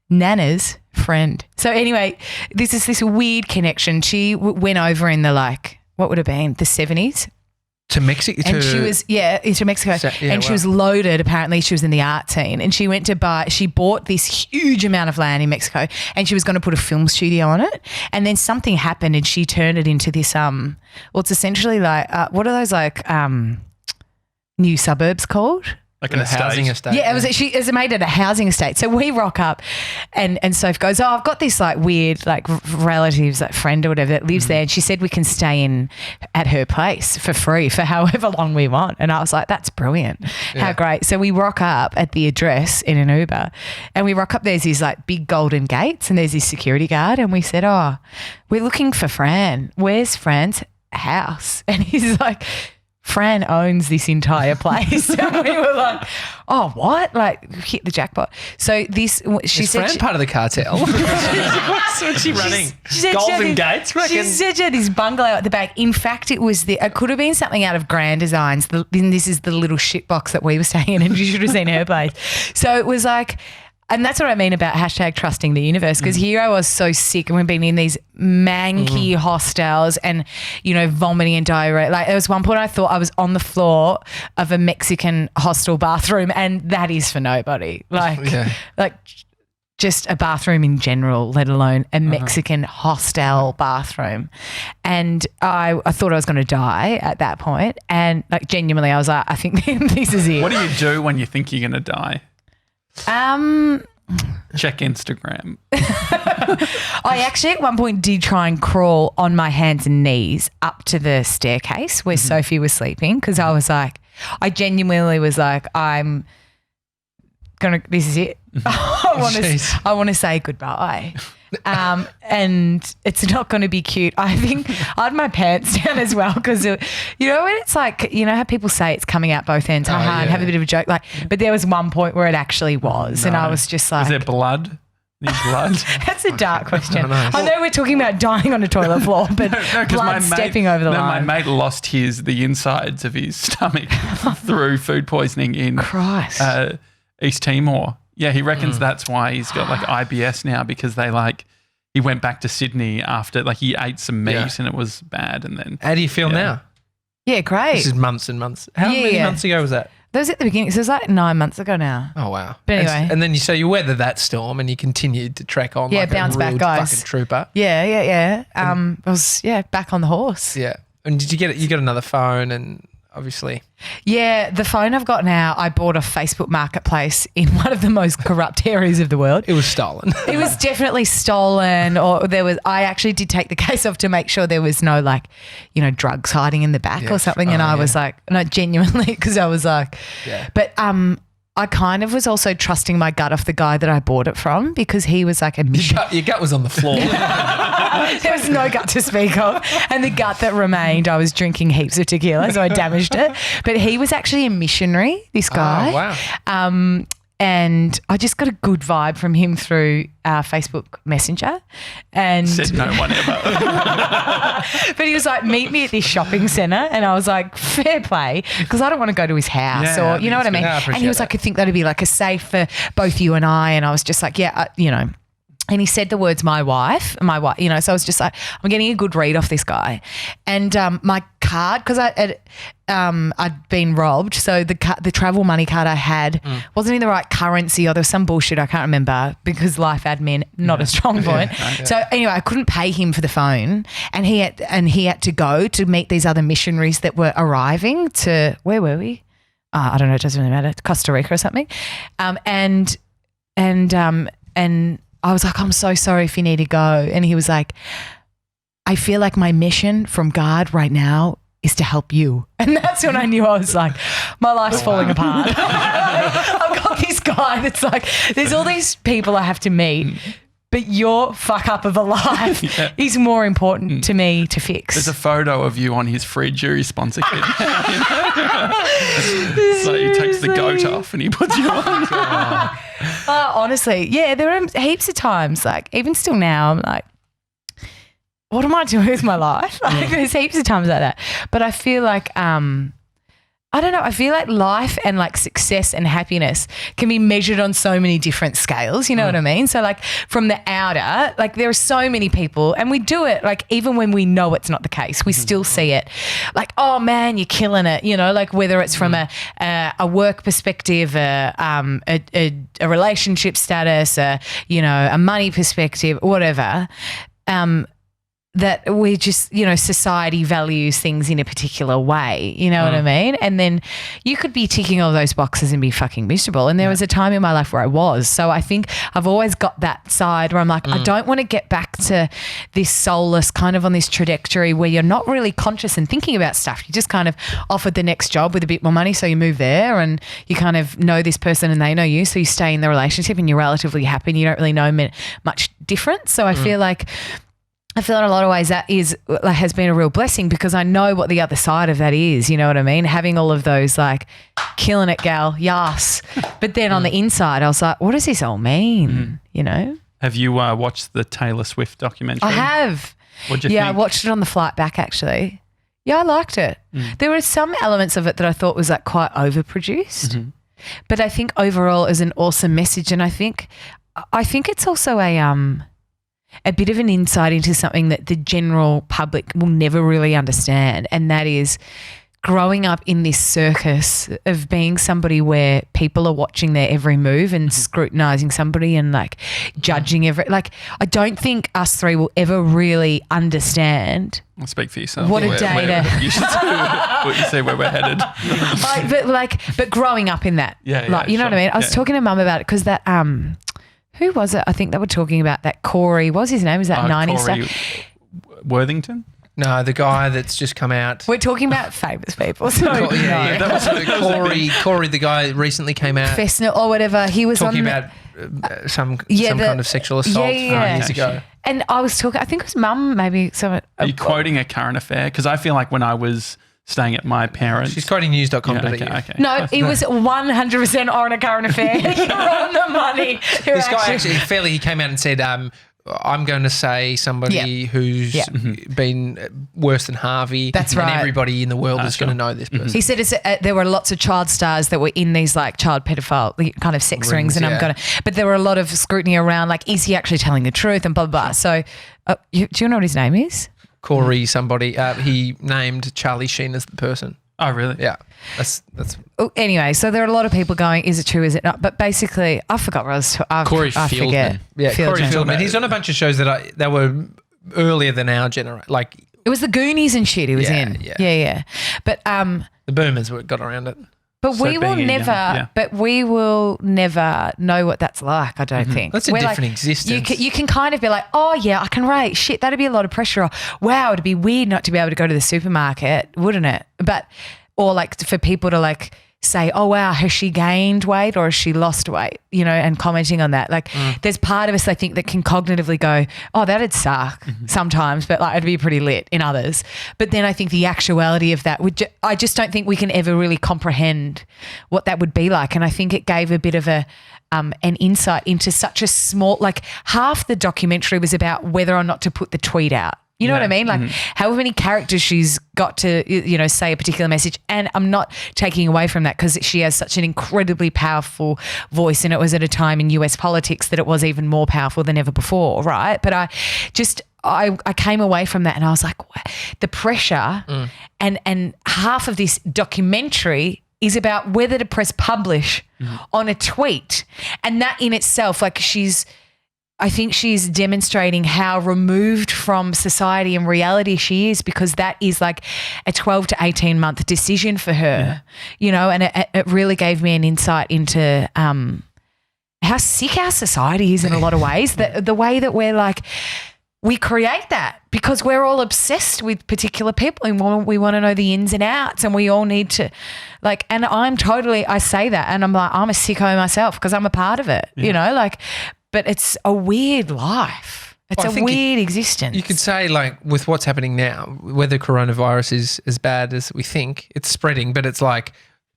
nana's friend. So anyway, this is this weird connection. She went over in the what would have been the 70s. To Mexico? And she was, into Mexico. She was loaded. Apparently she was in the art scene and she went to she bought this huge amount of land in Mexico and she was going to put a film studio on it. And then something happened and she turned it into this, it's essentially like, what are those new suburbs called? Like a housing estate. Yeah, it made it a housing estate. So we rock up and Soph goes, oh, I've got this weird relatives, friend or whatever that lives there. And she said we can stay in at her place for free for however long we want. And I was like, that's brilliant. Yeah. How great. So we rock up at the address in an Uber and we rock up, there's these big golden gates and there's this security guard and we said, oh, we're looking for Fran. Where's Fran's house? And he's like, Fran owns this entire place. And we were like, oh, what? Hit the jackpot. So she said Fran part of the cartel? What's she running? Golden Gates? She said she had this bungalow at the back. In fact, it could have been something out of Grand Designs. This is the little shit box that we were staying in and you should have seen her place. So it was and that's what I mean about #trusting the universe because here I was so sick and we've been in these manky hostels and, vomiting and diarrhea. There was one point I thought I was on the floor of a Mexican hostel bathroom and that is for nobody. Just a bathroom in general, let alone a Mexican hostel bathroom. And I thought I was going to die at that point. And genuinely I was like, I think this is it. What do you do when you think you're going to die? Check Instagram. I actually at one point did try and crawl on my hands and knees up to the staircase where Sophie was sleeping because I was I genuinely was I'm this is it. I want to say goodbye. And it's not going to be cute. I think I had my pants down as well because, when it's how people say it's coming out both ends, and have a bit of a joke. But there was one point where it actually was and I was just Was there blood? Any blood? That's a dark question. I know we're talking about dying on a toilet floor, but blood stepping over the line. My mate lost the insides of his stomach through food poisoning in East Timor. Yeah, he reckons that's why he's got IBS now because he went back to Sydney after he ate some meat and it was bad and then. How do you feel now? Yeah, great. This is months and months. How many months ago was that? That was at the beginning. So it was like 9 months ago now. Oh, wow. But anyway. And then you weathered that storm and you continued to trek on like bounce a back, real guys. fucking trooper. Yeah. I was, back on the horse. Yeah. And did you get it? You got another phone and obviously. Yeah, the phone I've got now, I bought off Facebook Marketplace in one of the most corrupt areas of the world. It was stolen. It was definitely stolen, or I actually did take the case off to make sure there was no drugs hiding in the back or something. And I was like, no, genuinely, because I was like, but I kind of was also trusting my gut off the guy that I bought it from, because he was like a mission. Your gut was on the floor. There was no gut to speak of. And the gut that remained, I was drinking heaps of tequila, so I damaged it. But he was actually a missionary, this guy. Oh, wow. And I just got a good vibe from him through Facebook Messenger. And Said no one ever. but he was like, meet me at this shopping centre. And I was like, fair play, because I don't want to go to his house or, you know what I mean? I and he was like, I think that'd be like a safe for both you and I. And I was just like, And he said the words, my wife, so I was just like, I'm getting a good read off this guy. And my card, because I'd been robbed, so the travel money card I had wasn't in the right currency, or there was some bullshit, I can't remember, because life admin, not a strong point. So anyway, I couldn't pay him for the phone, and he had to go to meet these other missionaries that were arriving to, where were we? I don't know, it doesn't really matter, Costa Rica or something. And I was like, I'm so sorry if you need to go. And he was like, I feel like my mission from God right now is to help you. And that's when I knew I was like, my life's falling apart. I've got this guy that's like, there's all these people I have to meet, but your fuck up of a life is more important to me to fix. There's a photo of you on his fridge, your sponsor kit. So he takes the goat off and he puts you on. Honestly, there are heaps of times, like even still now, I'm like, what am I doing with my life? Like, there's heaps of times like that. But I feel like, I don't know, I feel like life and like success and happiness can be measured on so many different scales, you know what I mean? So like from the outer, like there are so many people, and we do it like even when we know it's not the case, we still see it like, oh man, you're killing it, like whether it's from a work perspective, a relationship status, a money perspective, whatever, that we just, society values things in a particular way, you know what I mean? And then you could be ticking all those boxes and be fucking miserable. And there was a time in my life where I was. So I think I've always got that side where I'm like, I don't want to get back to this soulless kind of on this trajectory where you're not really conscious and thinking about stuff. You just kind of offered the next job with a bit more money, so you move there and you kind of know this person and they know you, so you stay in the relationship and you're relatively happy and you don't really know much difference. So I feel like in a lot of ways that has been a real blessing, because I know what the other side of that is, you know what I mean? Having all of those like, killing it, gal, yes. But then on the inside, I was like, what does this all mean, Have you watched the Taylor Swift documentary? I have. What'd you think? I watched it on the flight back actually. Yeah, I liked it. There were some elements of it that I thought was like quite overproduced. But I think overall is an awesome message, and I think it's also a bit of an insight into something that the general public will never really understand, and that is growing up in this circus of being somebody where people are watching their every move and scrutinising somebody and like judging I don't think us three will ever really understand. I'll speak for yourself. What a day you should see where we're headed. But growing up in that, you know what I mean? I was talking to Mum about it because that who was it? I think they were talking about that Corey. What was his name? Is that 90s stuff? Worthington? No, the guy that's just come out. We're talking about famous people. So that was Corey, the guy recently came out. Fessner or whatever. He was talking about some kind of sexual assault years ago. And I was talking, I think it was Mum maybe. Are you quoting a current affair? Because I feel like when I was staying at my parents. She's quoting news.com.au. Okay. No, it was 100% on a current affair. You're on the money. This guy actually, he came out and said, I'm going to say somebody who's been worse than Harvey. That's right. And everybody in the world is going to know this person. He said there were lots of child stars that were in these like child pedophile kind of sex rings, and but there were a lot of scrutiny around like, is he actually telling the truth and blah, blah, blah. So do you know what his name is? Corey somebody. He named Charlie Sheen as the person. Oh, really? Yeah. That's Oh, anyway, so there are a lot of people going, is it true, is it not? But basically, I forgot what I was Corey I forget. Feldman. yeah. Corey Feldman. Feldman. He's on a bunch of shows that were earlier than our generation. Like It was the Goonies and shit he was in. Yeah. But the Boomers got around it. But So we will being a never. young- yeah. But we will never know what that's like. I don't think That's a We're different like, existence. You can kind of be like, oh yeah, I can rate. Shit, that'd be a lot of pressure. Or, wow, it'd be weird not to be able to go to the supermarket, wouldn't it? But or like for people to like say, oh wow, has she gained weight or has she lost weight? You know, and commenting on that. Like, there's part of us I think that can cognitively go, oh, that'd suck sometimes, but like it'd be pretty lit in others. But then I think the actuality of that I just don't think we can ever really comprehend what that would be like. And I think it gave a bit of an insight into such a small, like half the documentary was about whether or not to put the tweet out. You know what I mean? Like however many characters she's got to, you know, say a particular message. And I'm not taking away from that because she has such an incredibly powerful voice, and it was at a time in US politics that it was even more powerful than ever before, right? But I came away from that and I was like, the pressure and half of this documentary is about whether to press publish on a tweet. And that in itself, like I think she's demonstrating how removed from society and reality she is, because that is like a 12 to 18 month decision for her, you know, and it really gave me an insight into how sick our society is in a lot of ways, the way that we're like, we create that because we're all obsessed with particular people and we want to know the ins and outs, and we all need to like, and I say that and I'm like, I'm a sicko myself because I'm a part of it, you know, like, but it's a weird life. It's a weird existence. You could say, like, with what's happening now, whether coronavirus is as bad as we think, it's spreading, but it's like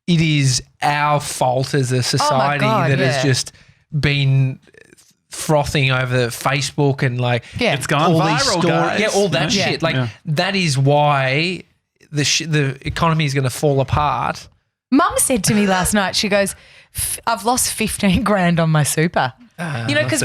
it is our fault as a society that has just been frothing over Facebook and like it's gone all viral, these stories. guys. Yeah, all that shit. Like that is why the economy is going to fall apart. Mum said to me last night, she goes, I've lost 15 grand on my super. You know, because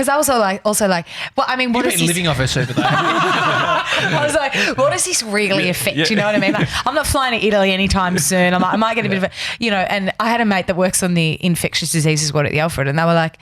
I was also like, well, I mean, what You've is been this? living off her super though. I was like, what does this really affect? You know what I mean? Like, I'm not flying to Italy anytime soon. I'm like, I might get a bit of a, you know, and I had a mate that works on the infectious diseases ward at the Alfred, and they were like,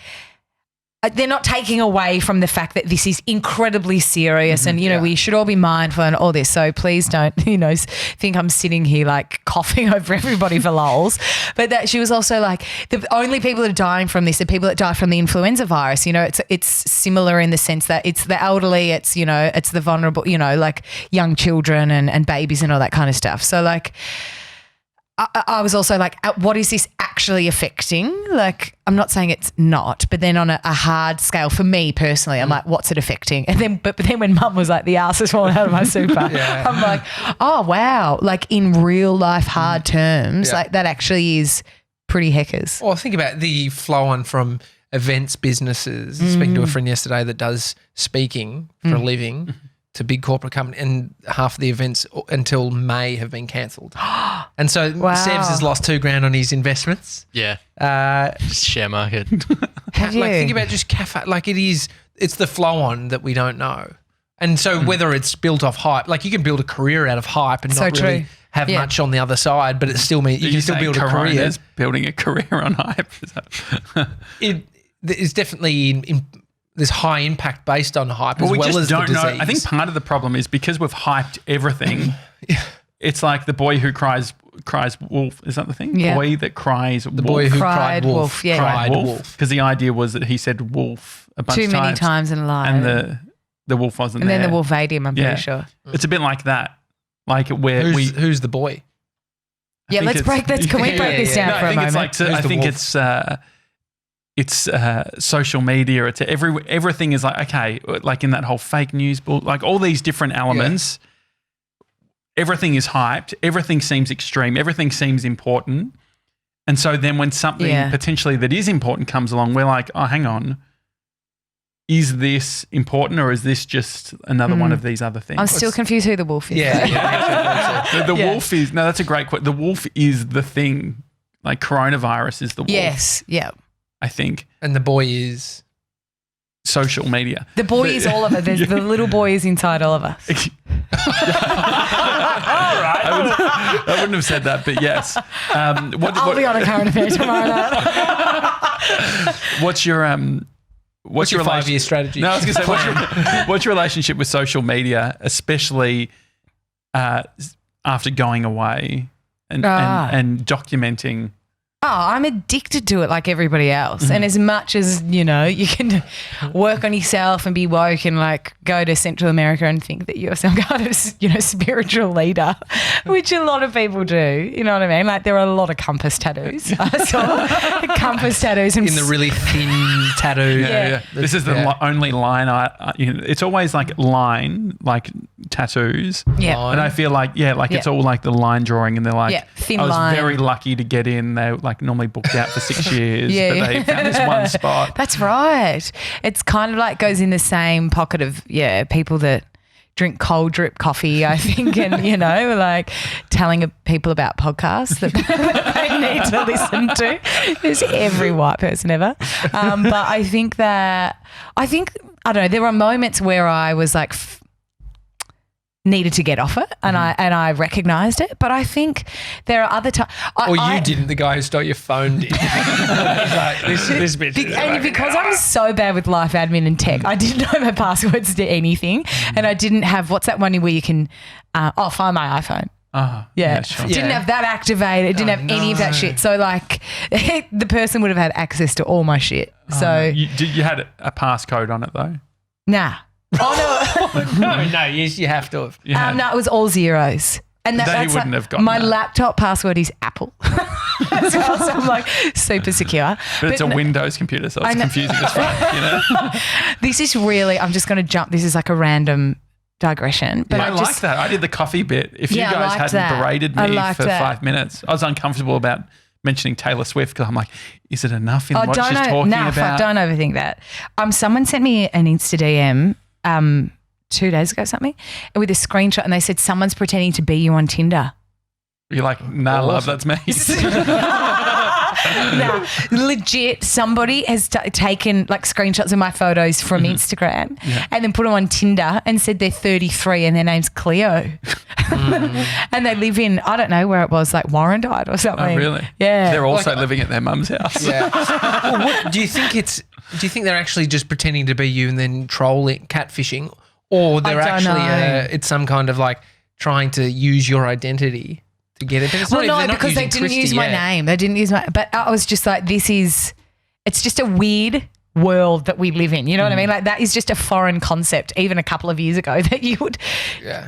they're not taking away from the fact that this is incredibly serious and, you know, we should all be mindful and all this. So please don't, you know, think I'm sitting here like coughing over everybody for lols. But that she was also like, the only people that are dying from this are people that die from the influenza virus. You know, it's similar in the sense that it's the elderly, it's, you know, it's the vulnerable, you know, like young children and babies and all that kind of stuff. So like, I was also like, what is this actually affecting? Like, I'm not saying it's not, but then on a hard scale for me personally, I'm like, what's it affecting? And then, but then when Mum was like, the arse is falling out of my super, I'm like, oh wow, like in real life hard terms, like that actually is pretty heckers. Well, think about the flow on from events businesses. Speaking to a friend yesterday that does speaking for a living to big corporate company, and half of the events until May have been cancelled. And so Sevs has lost $2,000 on his investments. Yeah. Share market. Have you? Like, think about just cafe. Like it's the flow on that we don't know. And so whether it's built off hype, like you can build a career out of hype and not really have much on the other side, but it still means you can still build a career. Building a career on hype. It is definitely there's high impact based on hype as well as the disease. I think part of the problem is because we've hyped everything. It's like the boy who cries wolf. Is that the thing? Yeah. Boy that cries wolf. The boy who cried wolf. Yeah. Cried wolf. Because the idea was that he said wolf a bunch of times. Too many times in life. And the wolf wasn't there. And then the wolf ate him, I'm pretty sure. It's a bit like that. Like where who's the boy? Yeah, can we break this down for a moment? I think it's social media. It's everything is like, okay, like in that whole fake news, like all these different elements, everything is hyped. Everything seems extreme. Everything seems important. And so then when something potentially that is important comes along, we're like, oh, hang on. Is this important or is this just another one of these other things? I'm still confused who the wolf is. The wolf is, no, that's a great question. The wolf is the thing. Like coronavirus is the wolf. Yes, yeah. I think. And the boy is? social media. The boy is all of us. There's the little boy is inside all of us. I wouldn't have said that, but yes. I'll be on a current affair tomorrow night. What's your 5-year strategy? No, I was going to say, what's your relationship with social media, especially after going away and documenting? Oh, I'm addicted to it like everybody else. And as much as, you can work on yourself and be woke and like go to Central America and think that you're some kind of, spiritual leader, which a lot of people do. You know what I mean? Like there are a lot of compass tattoos. I saw compass tattoos. And in the really thin tattoo. Yeah. This is the only line it's always like line, like tattoos. Yeah. And I feel like, it's all like the line drawing and they're like, thin I was line. very lucky to get in. They like normally booked out for 6 years, but they found this one spot. That's right. It's kind of like goes in the same pocket of, people that drink cold drip coffee, I think, and, like telling people about podcasts that they need to listen to. There's every white person ever. But I think, I don't know, there were moments where I was like, needed to get off it and I recognised it, but I think there are other times. Or you didn't, the guy who stole your phone did. Like, this bitch. And because I'm so bad with life admin and tech, I didn't know my passwords to anything, and I didn't have, what's that one where you can find my iPhone. Sure. Didn't have that activated. Didn't have any of that shit. So like the person would have had access to all my shit. So you had a passcode on it though? Nah. Oh no, yes, you have to have. No, it was all zeros. And they wouldn't have gotten my that. laptop password is Apple. As well, so I'm like super secure. But it's a Windows computer, so it's confusing as fuck, This is really, I'm just going to jump. This is like a random digression. But I like that. I did the coffee bit. If you guys hadn't berated me for 5 minutes, I was uncomfortable about mentioning Taylor Swift because I'm like, is it enough in what she's talking about? Fuck, don't overthink that. Someone sent me an Insta DM 2 days ago, something, with a screenshot, and they said someone's pretending to be you on Tinder. You're like, nah, love, that's me. No, legit, somebody has taken like screenshots of my photos from Instagram and then put them on Tinder and said they're 33 and their name's Cleo. And they live in, I don't know where it was, like Warrandyte or something. Oh, really? Yeah. They're also living at their mum's house. Yeah. Well, do you think they're actually just pretending to be you and then trolling, catfishing, or they're actually it's some kind of like trying to use your identity to get it? Because they didn't use my name. They didn't use my, but I was just like, it's just a weird world that we live in. You know what I mean? Like that is just a foreign concept even a couple of years ago that you would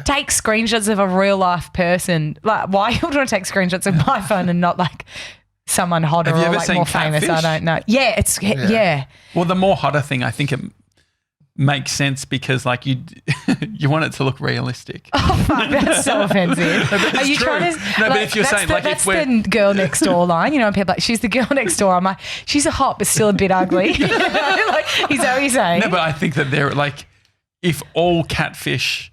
take screenshots of a real life person. Like why you would want to take screenshots of my phone and not like someone hotter or like more famous? Catfish? I don't know. Yeah, Well, the more hotter thing, I think it makes sense because like you want it to look realistic. Oh fuck, that's so offensive. Are you trying to? No, but if you're saying like that's the girl next door line, you know, people like she's the girl next door. I'm like, she's a hot but still a bit ugly. You know? Like, is that what you're saying? No, but I think that they're like, if all catfish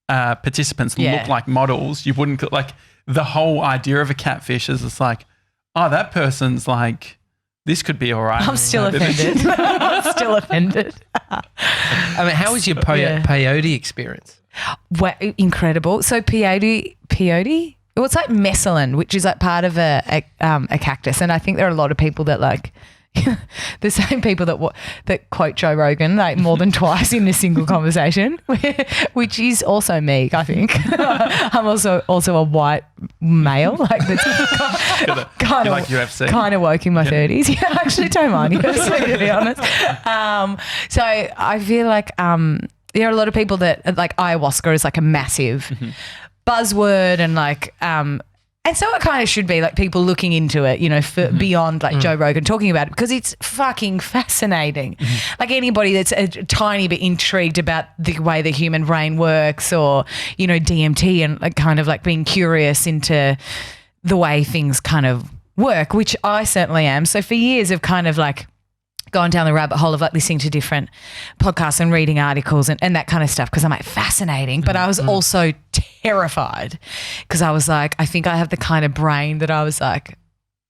participants look like models, you wouldn't like the whole idea of a catfish is it's like, oh, that person's like, this could be all right. I'm still offended. I'm still offended. I mean, how was your peyote experience? Well, incredible. So peyote, well, it's like mescaline, which is like part of a cactus, and I think there are a lot of people that like the same people that quote Joe Rogan like more than twice in a single conversation, which is also me. I think I'm also a white male, like that's kind of like UFC, kind of woke in my 30s. Yeah, I actually don't mind UFC to be honest. So I feel like there are a lot of people that like ayahuasca is like a massive buzzword and like and so it kind of should be like people looking into it, you know, for beyond like Joe Rogan talking about it because it's fucking fascinating. Like anybody that's a tiny bit intrigued about the way the human brain works or, you know, DMT and like kind of like being curious into the way things kind of work, which I certainly am. So for years I've kind of like gone down the rabbit hole of like listening to different podcasts and reading articles and that kind of stuff because I'm like fascinating. But I was also terrified because I was like, I think I have the kind of brain that I was like,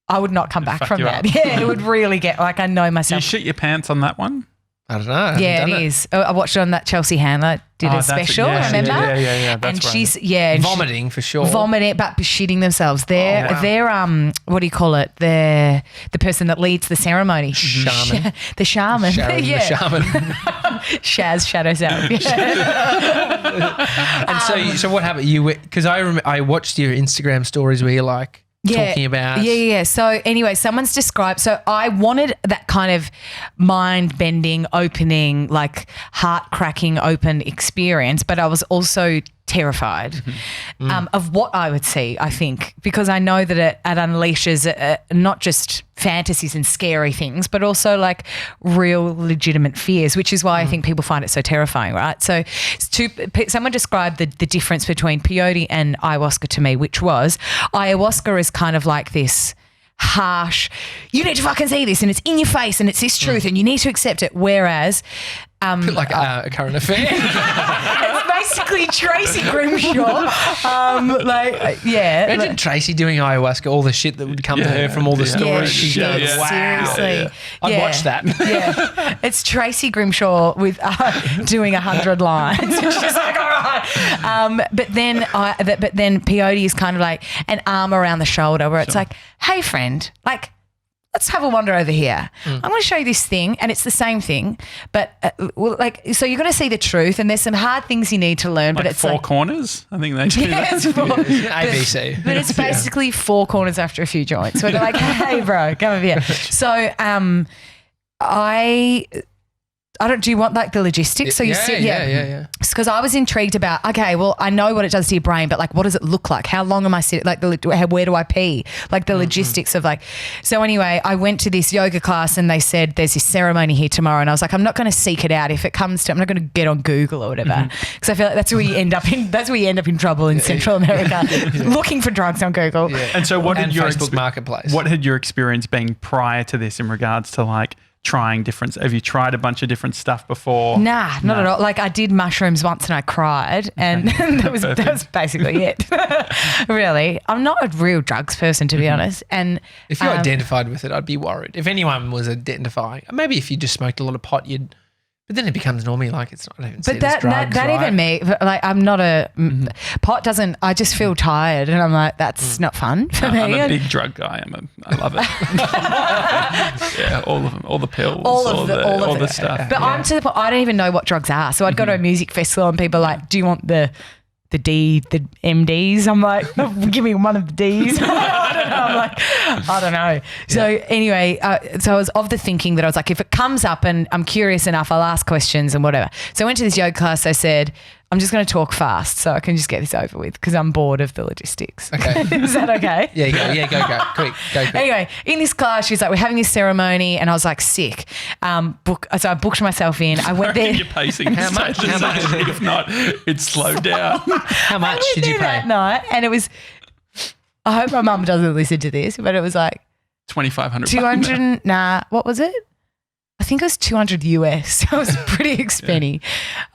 I would not come back from that. Yeah, it would really get like I know myself. You shit your pants on that one? I don't know. I haven't Yeah, done it is. I watched it on that Chelsea Handler did a that's it. special, Yeah, remember? yeah. That's And right. she's and Vomiting for sure. vomiting, but shitting themselves. They're wow. what do you call it? They're the person that leads the ceremony. Shaman. The shaman. Sharon, yeah. the shaman. Shaz shadow self. Yeah. And so what happened? You because I watched your Instagram stories where you're like talking about Yeah. So anyway, someone's described. So I wanted that kind of mind-bending, opening, like heart-cracking, open experience, but I was also terrified of what I would see, I think, because I know that it unleashes not just fantasies and scary things, but also like real legitimate fears, which is why I think people find it so terrifying, right? So someone described the difference between peyote and ayahuasca to me, which was ayahuasca is kind of like this harsh, you need to fucking see this and it's in your face and it's this truth and you need to accept it, whereas like a current affair. it's basically Tracy Grimshaw. Imagine Tracy doing ayahuasca, all the shit that would come to her from all the stories she's done. Wow. Seriously. I'd watch that. Yeah. It's Tracy Grimshaw with doing 100 lines. It's just like, all right. But then peyote is kind of like an arm around the shoulder where it's like, hey, friend, like, let's have a wander over here. I'm going to show you this thing, and it's the same thing, but so you're going to see the truth, and there's some hard things you need to learn. Like but it's four like corners. I think they do that. it's ABC. but it's basically four corners after a few joints. Where they're like, hey, bro, come over here. So do you want like the logistics? So you sit, yeah. Because I was intrigued about, okay, well, I know what it does to your brain, but like, what does it look like? How long am I sitting? Like, where do I pee? Like the logistics of like, so anyway, I went to this yoga class and they said, there's this ceremony here tomorrow. And I was like, I'm not going to seek it out. If it comes to, I'm not going to get on Google or whatever. Because I feel like that's where you end up in trouble in Central America, looking for drugs on Google. Yeah. And so what had your Facebook Marketplace? What had your experience been prior to this in regards to like trying different? Have you tried a bunch of different stuff before? Nah, not at all. Like I did mushrooms once and I cried, and that was basically it. Really, I'm not a real drugs person, to be honest. And if you identified with it, I'd be worried. If anyone was identifying, maybe if you just smoked a lot of pot, you'd. But then it becomes normally like it's not even. But that right? Even me, like I'm not a pot doesn't. I just feel tired, and I'm like, that's not fun for me. I'm a big drug guy. I love it. Yeah, all of them, all the pills, all the stuff. But I'm to the point. I don't even know what drugs are. So I'd go to a music festival, and people are like, "Do you want the MDs?" I'm like, give me one of the Ds. I don't know. I'm like, I don't know. So anyway, so I was of the thinking that I was like, if it comes up and I'm curious enough, I'll ask questions and whatever. So I went to this yoga class. I said, I'm just going to talk fast so I can just get this over with because I'm bored of the logistics. Okay. Is that okay? Go. Quick. Anyway, in this class, she's like, we're having this ceremony, and I was like, sick. So I booked myself in. I went there. You're pacing. How much? If not, it's slowed down. How much did you pay? That night, and it was, I hope my mum doesn't listen to this, but it was like $2,500. 200. Nah, what was it? I think it was 200 US. I was pretty expenny.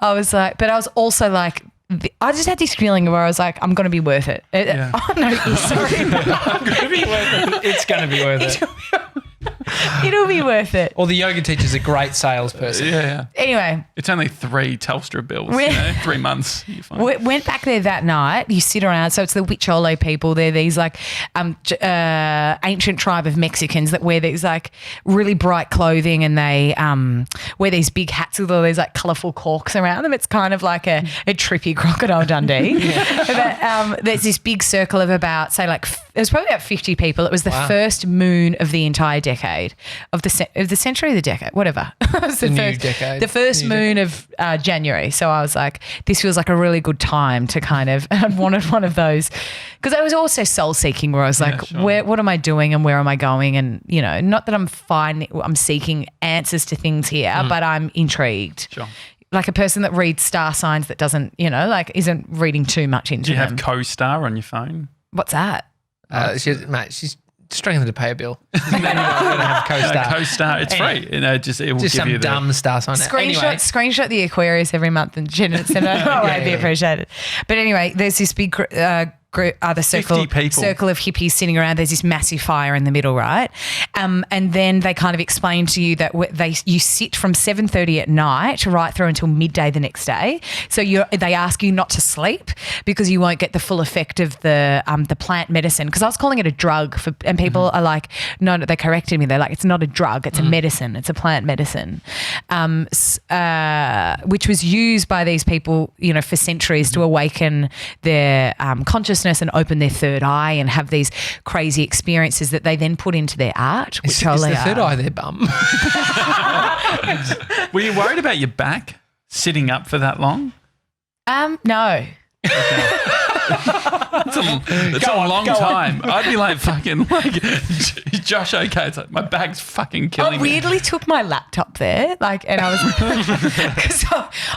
I was like, but I was also like, I just had this feeling where I was like, I'm going to be worth it. Oh, no, sorry. I'm going to be worth it. It's going to be worth it. It'll be worth it. Or the yoga teacher's a great salesperson. Yeah. Anyway. It's only 3 Telstra bills, 3 months. You're fine. We went back there that night. You sit around. So it's the Huichol people. They're these like ancient tribe of Mexicans that wear these like really bright clothing, and they wear these big hats with all these like colourful corks around them. It's kind of like a trippy Crocodile Dundee. But there's this big circle of about, say, like it was probably about 50 people. It was the first moon of the entire decade of the century of the decade, whatever. It was the new decade. The first moon of January. So I was like, this feels like a really good time to kind of, I wanted one of those because I was also soul seeking where I was like, what am I doing and where am I going? And, you know, not that I'm seeking answers to things here, but I'm intrigued. Sure. Like a person that reads star signs that doesn't, you know, like isn't reading too much into them. Do you have Co-Star on your phone? What's that? She's struggling to pay a bill. Maybe I'm going to have Co-Star. Co-Star, it's free. You know, it will just give some you dumb star sign. Screenshot the Aquarius every month and send it. Oh, I'd be appreciated. But anyway, there's this big group other circle 50 people. circle of hippies sitting around. There's this massive fire in the middle, right? And then they kind of explain to you that you sit from 7:30 at night right through until midday the next day. So they ask you not to sleep because you won't get the full effect of the plant medicine. Because I was calling it a drug, and people are like, no, they corrected me. They're like, it's not a drug, it's a medicine. It's a plant medicine, which was used by these people, for centuries to awaken their consciousness and open their third eye and have these crazy experiences that they then put into their art. Which Is the third eye their bum? Were you worried about your back sitting up for that long? No. It's a long time. I'd be like fucking is Josh okay? It's like my back's fucking killing I me. weirdly took my laptop there, and I was because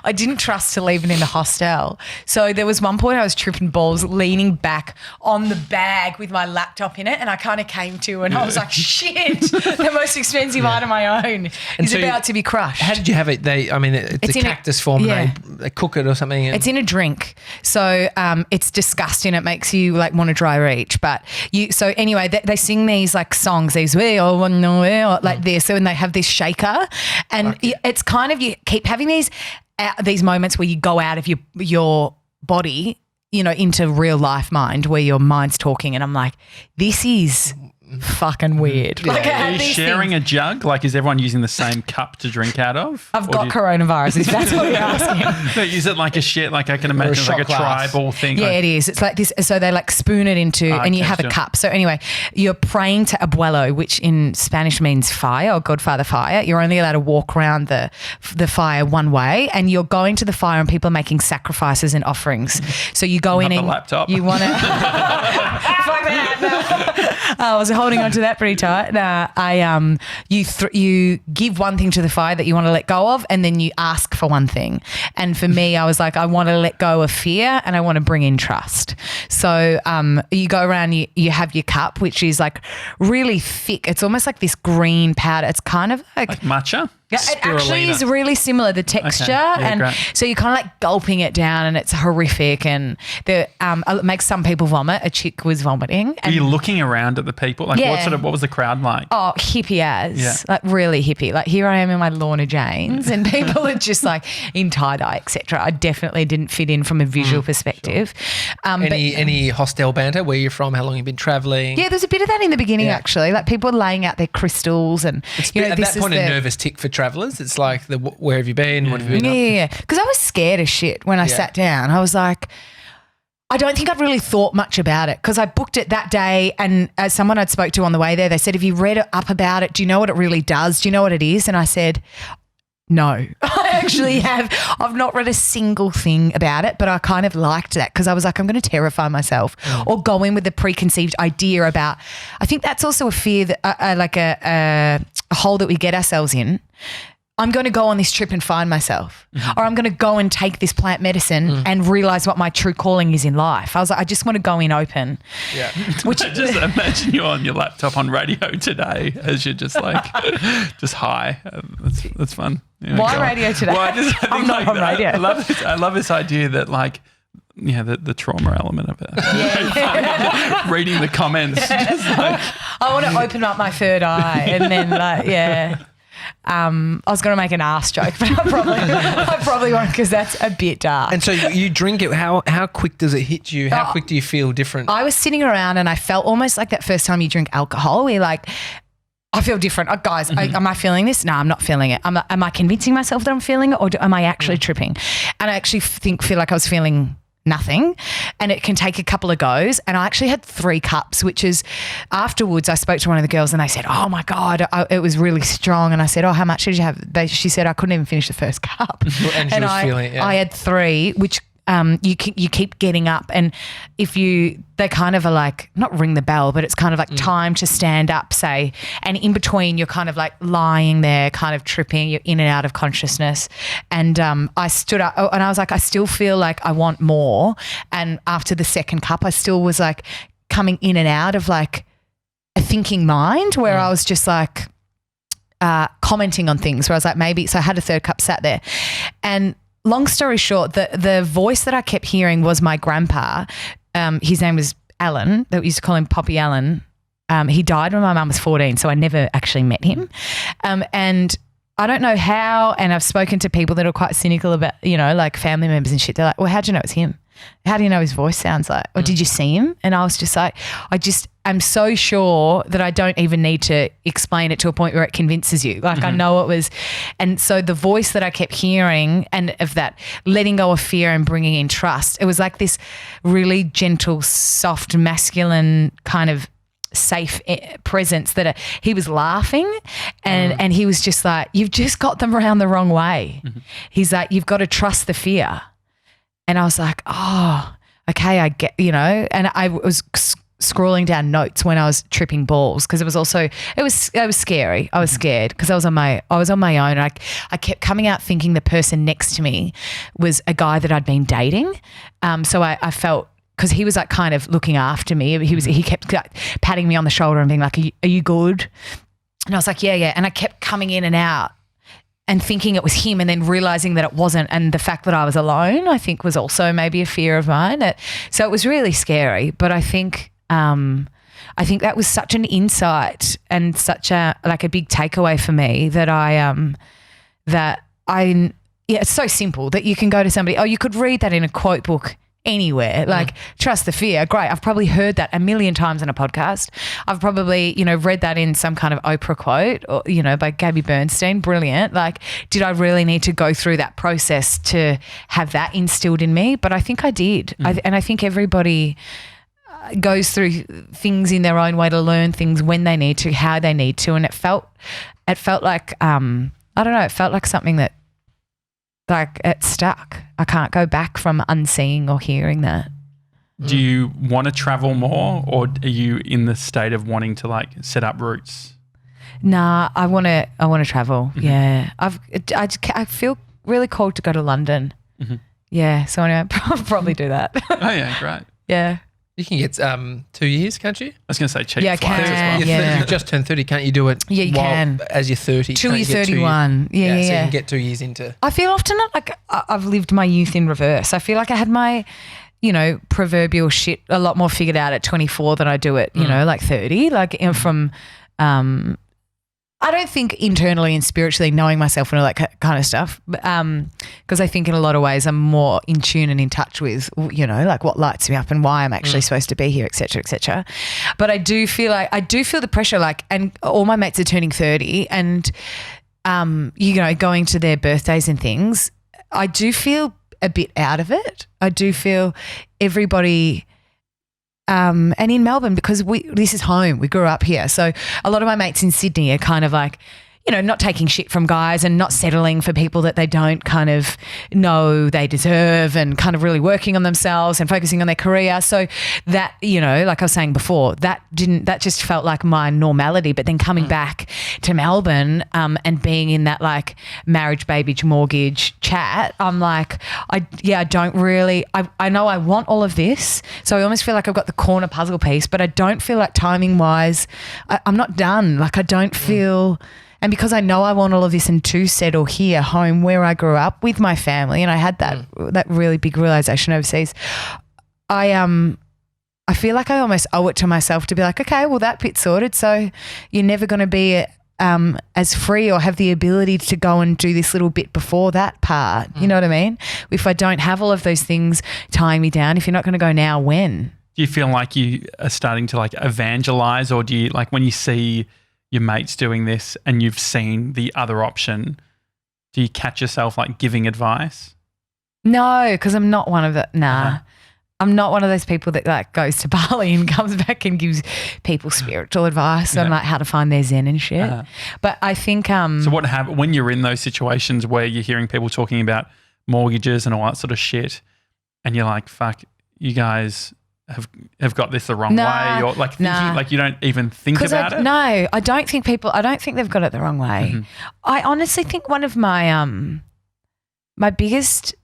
I didn't trust to leave it in the hostel. So there was one point I was tripping balls, leaning back on the bag with my laptop in it, and I kind of came to, and I was like, "Shit, the most expensive item I own is about to be crushed." How did you have it? It's a cactus form. Yeah. They cook it or something. It's in a drink, so it's disgusting. It makes you like want to dry reach. But so anyway, they sing these like songs, these like this, and they have this shaker, and it's kind of, you keep having these moments where you go out of your body, into real life mind, where your mind's talking, and I'm like, this is fucking weird. Like, are you sharing a jug? Like, is everyone using the same cup to drink out of? I've got coronavirus, if that's what you're asking. No, is it like a shit? Like, I can imagine it's like a tribal thing. Yeah, it is. It's like this. So they like spoon it into, and you have a cup. So anyway, you're praying to Abuelo, which in Spanish means fire, or Godfather fire. You're only allowed to walk around the fire one way, and you're going to the fire, and people are making sacrifices and offerings. So you go in and the laptop. You want to. Fuck that. No. I was holding on to that pretty tight. You give one thing to the fire that you want to let go of, and then you ask for one thing. And for me, I was like, I want to let go of fear, and I want to bring in trust. So you go around, you have your cup, which is like really thick. It's almost like this green powder. It's kind of like matcha. Yeah, it actually is really similar, the texture. Okay. Yeah, and great. so you're kind of like gulping it down, and it's horrific, and it makes some people vomit. A chick was vomiting. Were you looking around at the people? Like, what was the crowd like? Oh, hippie as, like really hippie. Like, here I am in my Lorna Janes, and people are just like in tie-dye, etc. I definitely didn't fit in from a visual perspective. Sure. Any hostel banter? Where you're from? How long you've been travelling? Yeah, there's a bit of that in the beginning actually. Like, people laying out their crystals, and at that point a nervous tick for travellers. It's like, where have you been? What have you been up to? Yeah. Because I was scared as shit when I sat down. I was like, I don't think I'd really thought much about it, because I booked it that day, and as someone I'd spoke to on the way there, they said, have you read up about it? Do you know what it really does? Do you know what it is? And I said, no, I actually have. I've not read a single thing about it, but I kind of liked that, because I was like, I'm going to terrify myself or go in with a preconceived idea about. I think that's also a fear that like a hole that we get ourselves in. I'm going to go on this trip and find myself, or I'm going to go and take this plant medicine and realize what my true calling is in life. I was like, I just want to go in open. Yeah. Which I just imagine you on your laptop on radio today as you're just like, just high. That's fun. Why radio today? Well, I'm not on radio. I love this idea that like, the trauma element of it. Yeah. Reading the comments. Just like, I want to open up my third eye, and then I was going to make an ass joke, but I probably won't, because that's a bit dark. And so you drink it. How quick does it hit you? How quick do you feel different? I was sitting around, and I felt almost like that first time you drink alcohol, where you're like, I feel different. Guys, am I feeling this? No, I'm not feeling it. Am I convincing myself that I'm feeling it, or am I actually tripping? And I actually feel like I was feeling nothing, and it can take a couple of goes. And I actually had 3 cups, which is, afterwards I spoke to one of the girls, and they said, oh my God, it was really strong. And I said, oh, how much did you have? She said, I couldn't even finish the first cup. And I had 3, which you keep getting up, and they kind of are like, not ring the bell, but it's kind of like time to stand up, say, and in between you're kind of like lying there, kind of tripping, you're in and out of consciousness. And I stood up, and I was like, I still feel like I want more. And after the second cup, I still was like coming in and out of like a thinking mind, where I was just like commenting on things, where I was like, maybe. So I had a third cup, sat there, and long story short, the voice that I kept hearing was my grandpa, his name was Alan. That we used to call him Poppy Alan. He died when my mum was 14, so I never actually met him. And I don't know how, and I've spoken to people that are quite cynical about, like family members and shit. They're like, well, how do you know it's him? How do you know his voice sounds like? Or did you see him? And I was just like, I'm so sure that I don't even need to explain it to a point where it convinces you. Like I know it was. And so the voice that I kept hearing and of that letting go of fear and bringing in trust, it was like this really gentle, soft, masculine kind of safe presence that he was laughing and he was just like, you've just got them around the wrong way. He's like, you've got to trust the fear. And I was like, oh, okay, I get, and I was scrolling down notes when I was tripping balls because it was scary. I was scared because I was on my own. And I kept coming out thinking the person next to me was a guy that I'd been dating. So I felt, because he was like kind of looking after me. He kept like patting me on the shoulder and being like, are you good? And I was like, yeah. And I kept coming in and out and thinking it was him and then realizing that it wasn't. And the fact that I was alone, I think, was also maybe a fear of mine. So it was really scary. But I think that was such an insight and such a big takeaway for me that it's so simple that you can go to somebody, you could read that in a quote book anywhere, like trust the fear. Great. I've probably heard that a million times in a podcast. I've probably, read that in some kind of Oprah quote or, by Gabby Bernstein. Brilliant. Like, did I really need to go through that process to have that instilled in me? But I think I did. And I think everybody goes through things in their own way to learn things when they need to, how they need to. And it felt like, I don't know, it felt like something that like it stuck. I can't go back from unseeing or hearing that. Do you want to travel more or are you in the state of wanting to like set up roots? Nah, I want to travel. Yeah. I feel really called to go to London. Yeah. So anyway, I'll probably do that. Oh yeah, great. Yeah. You can get 2 years, can't you? I was going to say cheap Yeah, I flights can. as well. Yeah. You've just turned 30. Can't you do it? Yeah, you can. As you're 30. Till can't you're you get 2 years? 31. Yeah. So you can get 2 years into. I feel often like I've lived my youth in reverse. I feel like I had my, proverbial shit a lot more figured out at 24 than I do at, like 30. Like from, I don't think internally and spiritually knowing myself and all that kind of stuff, because I think in a lot of ways I'm more in tune and in touch with, like what lights me up and why I'm actually supposed to be here, et cetera, et cetera. But I do feel the pressure, like, and all my mates are turning 30 and, going to their birthdays and things. I do feel a bit out of it. I do feel everybody... and in Melbourne, because this is home, we grew up here. So a lot of my mates in Sydney are kind of like, not taking shit from guys and not settling for people that they don't kind of know they deserve and kind of really working on themselves and focusing on their career. So that, like I was saying before, that just felt like my normality. But then coming back to Melbourne and being in that like marriage, baby, mortgage chat, I'm like, I don't really, I know I want all of this. So I almost feel like I've got the corner puzzle piece, but I don't feel like timing wise, I'm not done. Like I don't feel... And because I know I want all of this and to settle here, home, where I grew up with my family, and I had that really big realization overseas, I feel like I almost owe it to myself to be like, okay, well that bit's sorted. So you're never going to be as free or have the ability to go and do this little bit before that part. You know what I mean? If I don't have all of those things tying me down, if you're not going to go now, when? Do you feel like you are starting to like evangelize, or do you like when you see your mates doing this and you've seen the other option, do you catch yourself like giving advice? No, because I'm not one of the, I'm not one of those people that like goes to Bali and comes back and gives people spiritual advice on like how to find their zen and shit. But I think so what happens when you're in those situations where you're hearing people talking about mortgages and all that sort of shit and you're like, fuck, you guys have got this the wrong way, or like thinking, like you don't even think about it? No, I don't think they've got it the wrong way. I honestly think one of my my biggest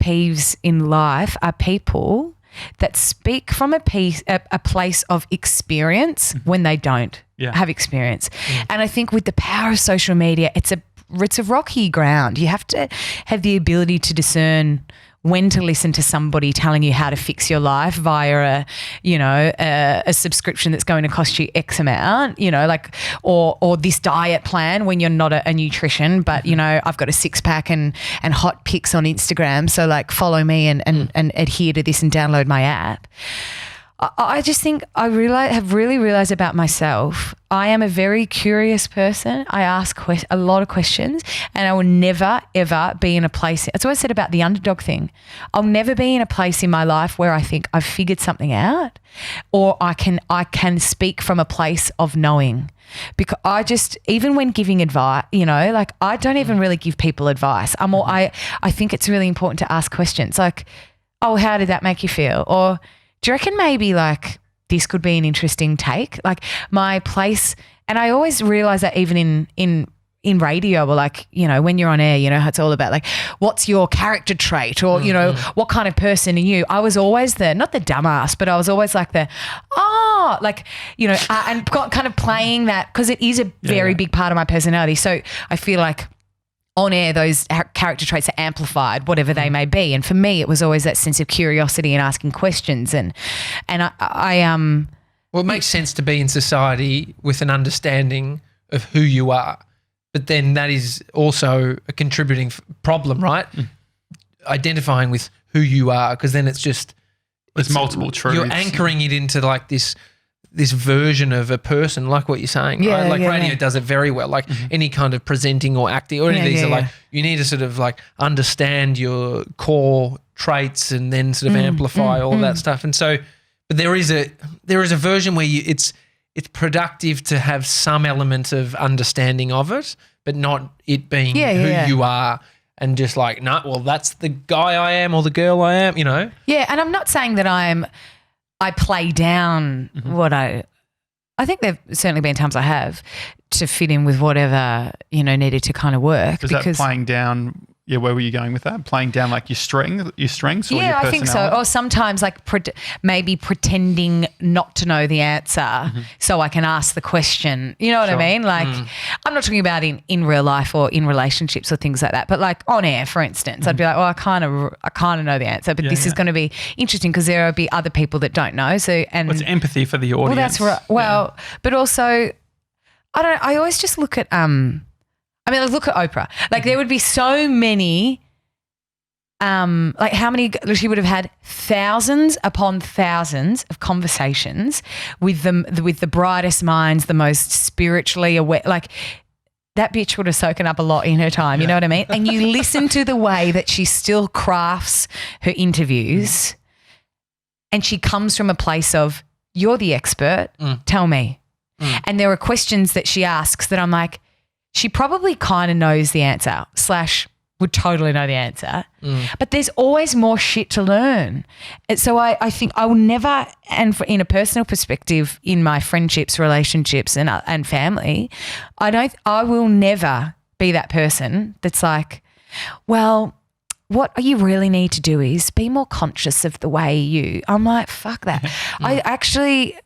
peeves in life are people that speak from a place of experience when they don't have experience. And I think with the power of social media, it's a rocky ground. You have to have the ability to discern when to listen to somebody telling you how to fix your life via a subscription that's going to cost you X amount, like, or this diet plan when you're not a nutrition, but, I've got a 6-pack and hot pics on Instagram. So like follow me and adhere to this and download my app. I just think have really realized about myself, I am a very curious person. I ask a lot of questions, and I will never, ever be in a place. That's what I said about the underdog thing. I'll never be in a place in my life where I think I've figured something out, or I can speak from a place of knowing. Because I just, even when giving advice, like I don't even really give people advice. I think it's really important to ask questions like, oh, how did that make you feel? Or do you reckon maybe like this could be an interesting take? Like my place, and I always realize that even in radio, or like, when you're on air, how it's all about like, what's your character trait, or, what kind of person are you? I was always not the dumbass, but I was always like and kind of playing that, because it is a very big part of my personality. So I feel like on air, those character traits are amplified, whatever they may be. And for me, it was always that sense of curiosity and asking questions. And I Well, it makes sense to be in society with an understanding of who you are, but then that is also a contributing problem, right? Identifying with who you are, because then it's multiple truths. You're anchoring it into like this version of a person, like what you're saying, right? Like radio does it very well. Like any kind of presenting or acting or any of these are like, you need to sort of like understand your core traits and then sort of amplify all that stuff. And so, but there is a version where it's productive to have some element of understanding of it, but not it being who you are. And just like, no, well, that's the guy I am or the girl I am, Yeah, and I'm not saying that I play down what I think there've certainly been times I have to fit in with whatever, needed to kind work. Was that playing down, where were you going with that? Playing down like your strengths or your personality? I think so. Or sometimes like maybe pretending not to know the answer so I can ask the question. You know what I mean? Like I'm not talking about in real life or in relationships or things like that, but like on air, for instance, I'd be like, well, I kind of know the answer, but this is going to be interesting because there will be other people that don't know. So it's empathy for the audience. Well, that's right. Well, but also I always just look at I look at Oprah. Like there would be so many, like how many, she would have had thousands upon thousands of conversations with the brightest minds, the most spiritually aware, like that bitch would have soaken up a lot in her time, you know what I mean? And you listen to the way that she still crafts her interviews and she comes from a place of, you're the expert, tell me. And there are questions that she asks that I'm like, she probably kind of knows the answer / would totally know the answer, but there's always more shit to learn. And so I think I will never, and in a personal perspective, in my friendships, relationships, and family, I will never be that person that's like, well, what you really need to do is be more conscious of the way you. I'm like, fuck that. I actually,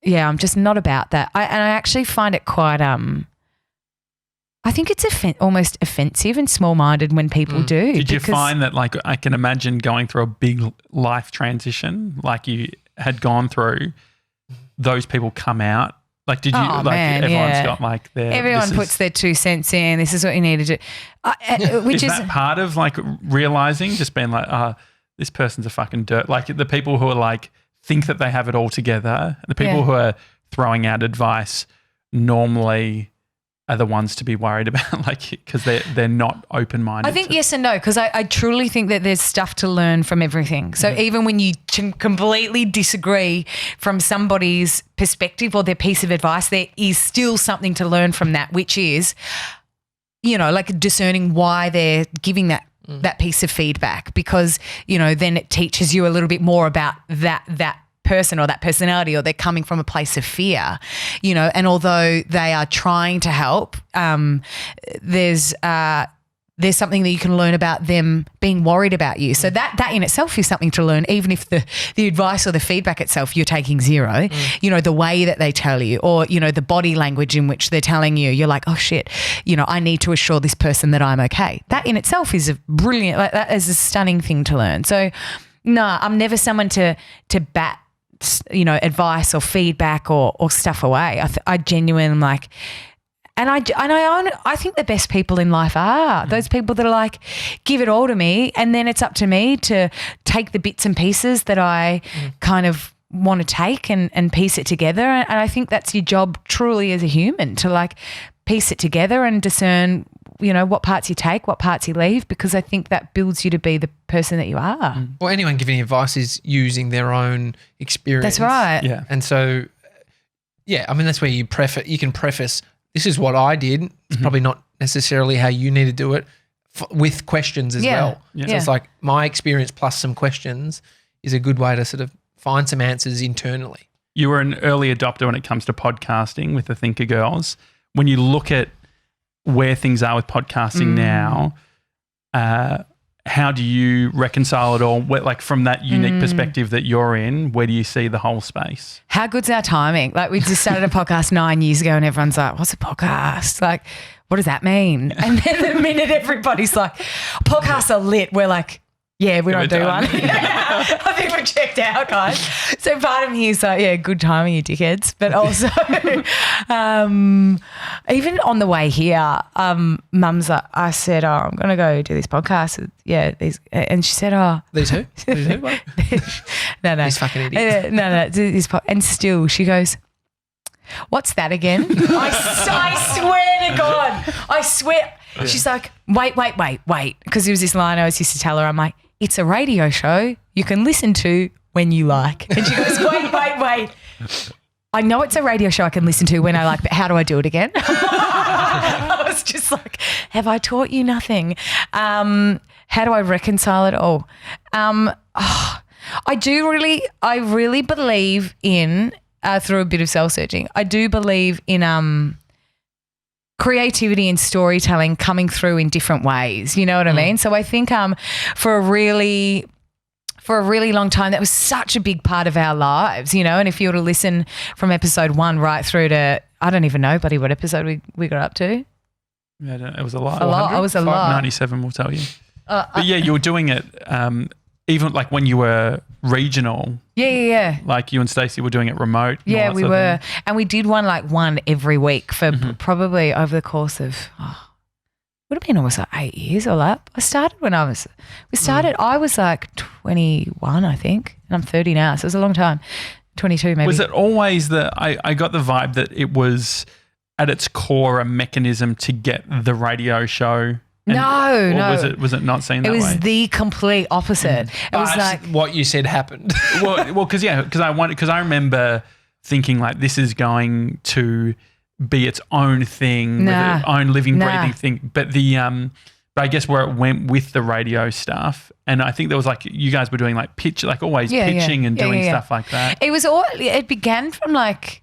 I'm just not about that. I actually find it quite I think it's almost offensive and small-minded when people do. Did you find that, like, I can imagine going through a big life transition like you had gone through, those people come out? Like, did you, everyone's got like their... Everyone puts their 2 cents in, this is what you need to do. Is that part of like realising, just being like, this person's a fucking dirt? Like the people who are like, think that they have it all together, the people who are throwing out advice normally are the ones to be worried about, like, because they're not open-minded. I think yes and no, because I truly think that there's stuff to learn from everything. So even when you completely disagree from somebody's perspective or their piece of advice, there is still something to learn from that, which is, like discerning why they're giving that piece of feedback, because, then it teaches you a little bit more about that person or that personality, or they're coming from a place of fear, and although they are trying to help, there's there's something that you can learn about them being worried about you. So that in itself is something to learn, even if the advice or the feedback itself you're taking zero. You know, the way that they tell you, or, you know, the body language in which they're telling you, you're like, oh shit, you know, I need to assure this person that I'm okay. That in itself is a brilliant, like, that is a stunning thing to learn. So no, I'm never someone to bat, you know, advice or feedback or stuff away. I genuinely like, and I think the best people in life are those people that are like, give it all to me, and then it's up to me to take the bits and pieces that I kind of want to take and piece it together. And I think that's your job truly as a human, to like piece it together and discern, you know, what parts you take, what parts you leave, because I think that builds you to be the person that you are. Well, anyone giving advice is using their own experience. That's right. Yeah. And so, yeah, I mean, that's where you can preface, this is what I did. It's probably not necessarily how you need to do it, with questions as well. Yeah. So it's like my experience plus some questions is a good way to sort of find some answers internally. You were an early adopter when it comes to podcasting with the Thinkergirls. When you look at where things are with podcasting now, how do you reconcile it all? Like, from that unique perspective that you're in, where do you see the whole space? How good's our timing? Like, we just started a podcast 9 years ago and everyone's like, what's a podcast? Like, what does that mean? And then the minute everybody's like, podcasts are lit, we're like, yeah, we don't do one. I think we're checked out, guys. So part of me is like, yeah, good timing, you dickheads. But also, even on the way here, Mum's like, I said, oh, I'm going to go do this podcast. Yeah, and she said, oh. These who? These who? What? No. These fucking idiots. No. And still she goes, what's that again? I swear to God. I swear. Yeah. She's like, wait. Because there was this line I always used to tell her. I'm like, it's a radio show you can listen to when you like. And she goes, wait. I know it's a radio show I can listen to when I like, but how do I do it again? I was just like, have I taught you nothing? How do I reconcile it all? I really believe in, through a bit of soul-searching, I do believe in creativity and storytelling coming through in different ways. You know what I mean? So I think for a really long time, that was such a big part of our lives, you know, and if you were to listen from episode 1 right through to, I don't even know, buddy, what episode we got up to. Yeah, it was a lot. It was a lot. 97 will tell you. But yeah, you were doing it even like when you were regional. Yeah. Like you and Stacey were doing it remote. Yeah, we were. And we did one every week for probably over the course of, would have been almost like 8 years or that. I was like 21, I think, and I'm 30 now, so it was a long time. 22 maybe. Was it always I got the vibe that it was at its core a mechanism to get the radio show? No. Was it not seen that way? It was the complete opposite. It was like what you said happened. well, because I remember thinking like this is going to be its own thing, with its own living, breathing thing. But but I guess where it went with the radio stuff, and I think there was like you guys were doing like pitching and doing stuff like that. It began from like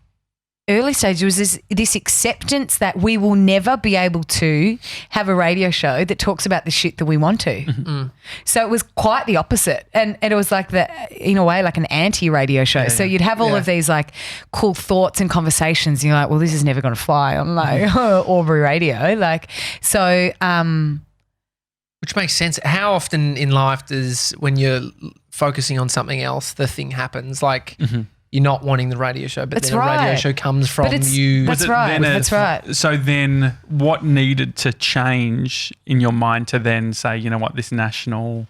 early stage. It was this acceptance that we will never be able to have a radio show that talks about the shit that we want to. So it was quite the opposite, and it was like in a way like an anti-radio show. So you'd have all of these like cool thoughts and conversations, and you're like, well, this is never going to fly on like Aubrey radio, like so. Which makes sense. How often in life does, when you're focusing on something else, the thing happens? Like you're not wanting the radio show, but then a radio show comes from you. That's right. So then what needed to change in your mind to then say, you know what, this national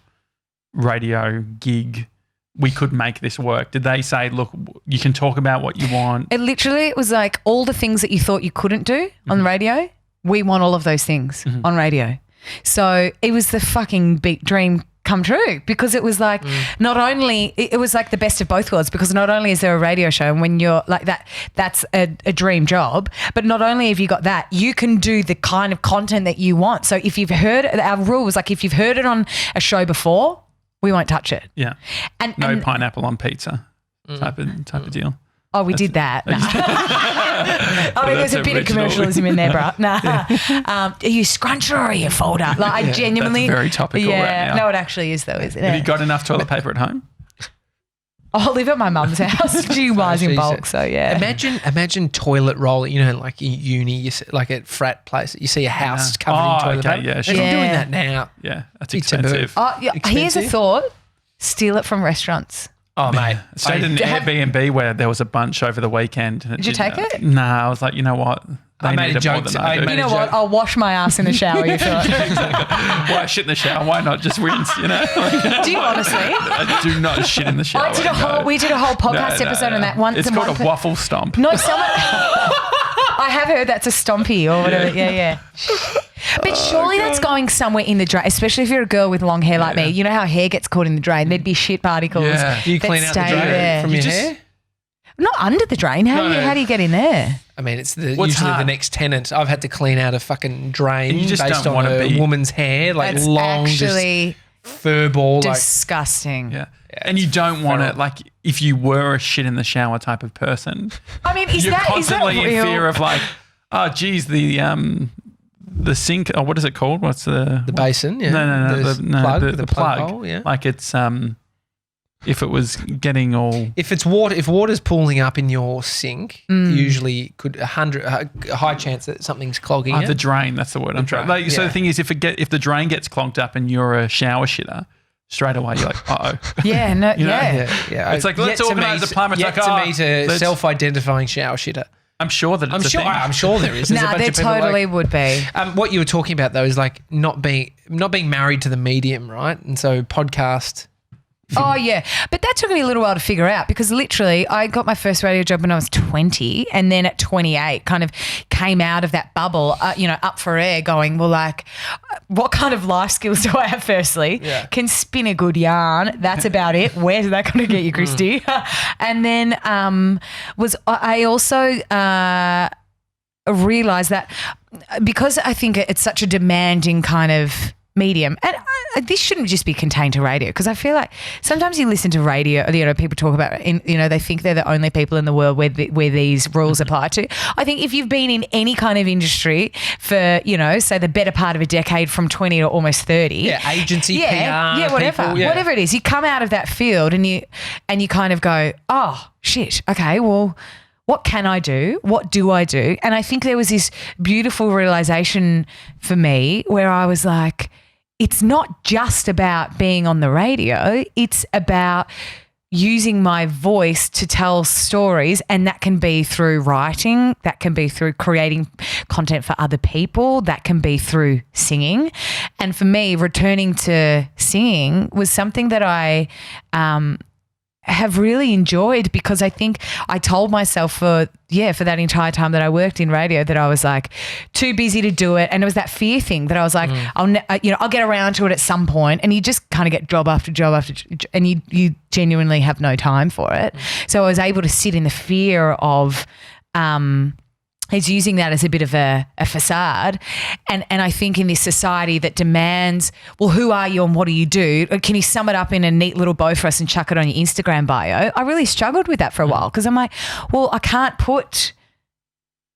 radio gig, we could make this work? Did they say, look, you can talk about what you want? It was like all the things that you thought you couldn't do on the radio, we want all of those things on radio. So it was the fucking big dream come true, because it was like not only it was like the best of both worlds, because not only is there a radio show and when you're like that's a dream job, but not only have you got that, you can do the kind of content that you want. So if you've heard our rule was like, if you've heard it on a show before, we won't touch it. Yeah. And pineapple on pizza type of deal. Oh, we did that. Nah. I mean, there's a bit of commercialism in there, bro. Nah. Are you scruncher or are you folder? Like, I genuinely. That's very topical right now. No, it actually is, though, isn't it? Have you got enough toilet paper at home? I live at my mum's house. She buys in bulk, so yeah. Imagine toilet roll. You know, like in uni, you see, like at frat place, you see a house covered in toilet paper. Yeah, sure. Imagine doing that now. Yeah, that's expensive. Here's a thought: steal it from restaurants. Oh, mate. I stayed in an Airbnb where there was a bunch over the weekend. And Did you take it? Nah, I was like, you know what? I made a joke. You know what? I'll wash my ass in the shower. You thought. Exactly. Why shit in the shower? Why not just rinse? You know? Do you honestly? I do not shit in the shower. We did a whole podcast episode on that once. It's called a waffle stomp. No, someone. I have heard that's a stompy or whatever. Yeah. But surely that's going somewhere in the drain, especially if you're a girl with long hair like me. You know how hair gets caught in the drain? There'd be shit particles. Yeah. Do you clean out the drain from your hair? Not under the drain. How do you get in there? I mean, it's usually the next tenant. I've had to clean out a fucking drain based on a woman's hair, like that's long, actually just fur ball. Disgusting. Yeah. And you don't want it, like, if you were a shit in the shower type of person. I mean, you're constantly in fear of like, oh, geez, the sink, or what is it called? What's the basin? Yeah. No, the plug. Hole, yeah. Like it's if it was getting all, if water's pooling up in your sink, usually a high chance that something's clogging it. The drain. That's the word I'm trying. Like, so the thing is, if the drain gets clogged up and you're a shower shitter, straight away you're like, uh oh. Yeah. No. Yeah. It's like, let's organise a plumber. It's like, to meet a self-identifying shower shitter. I'm sure that it's a thing. I'm sure there is. No, there totally would be. What you were talking about though is like not being married to the medium, right? And so podcast. Oh, yeah. But that took me a little while to figure out because literally I got my first radio job when I was 20 and then at 28 kind of came out of that bubble, up for air going, well, like, what kind of life skills do I have firstly? Yeah. Can spin a good yarn. That's about it. Where's that going to get you, Kristie? And then I also realised that because I think it's such a demanding kind of medium, and this shouldn't just be contained to radio because I feel like sometimes you listen to radio, people talk about, they think they're the only people in the world where these rules apply to. I think if you've been in any kind of industry for, say the better part of a decade from 20 to almost 30. Yeah, agency, PR, whatever. people, whatever it is, you come out of that field and you kind of go, oh, shit, okay, well, what can I do? What do I do? And I think there was this beautiful realization for me where I was like, it's not just about being on the radio. It's about using my voice to tell stories, and that can be through writing, that can be through creating content for other people, that can be through singing. And for me, returning to singing was something that I have really enjoyed because I think I told myself for that entire time that I worked in radio that I was like too busy to do it, and it was that fear thing that I was like I'll get around to it at some point, and you just kind of get job after job after and you genuinely have no time for it. So I was able to sit in the fear of he's using that as a bit of a facade. And I think in this society that demands, well, who are you and what do you do? Can you sum it up in a neat little bow for us and chuck it on your Instagram bio? I really struggled with that for a while because I'm like, well, I can't put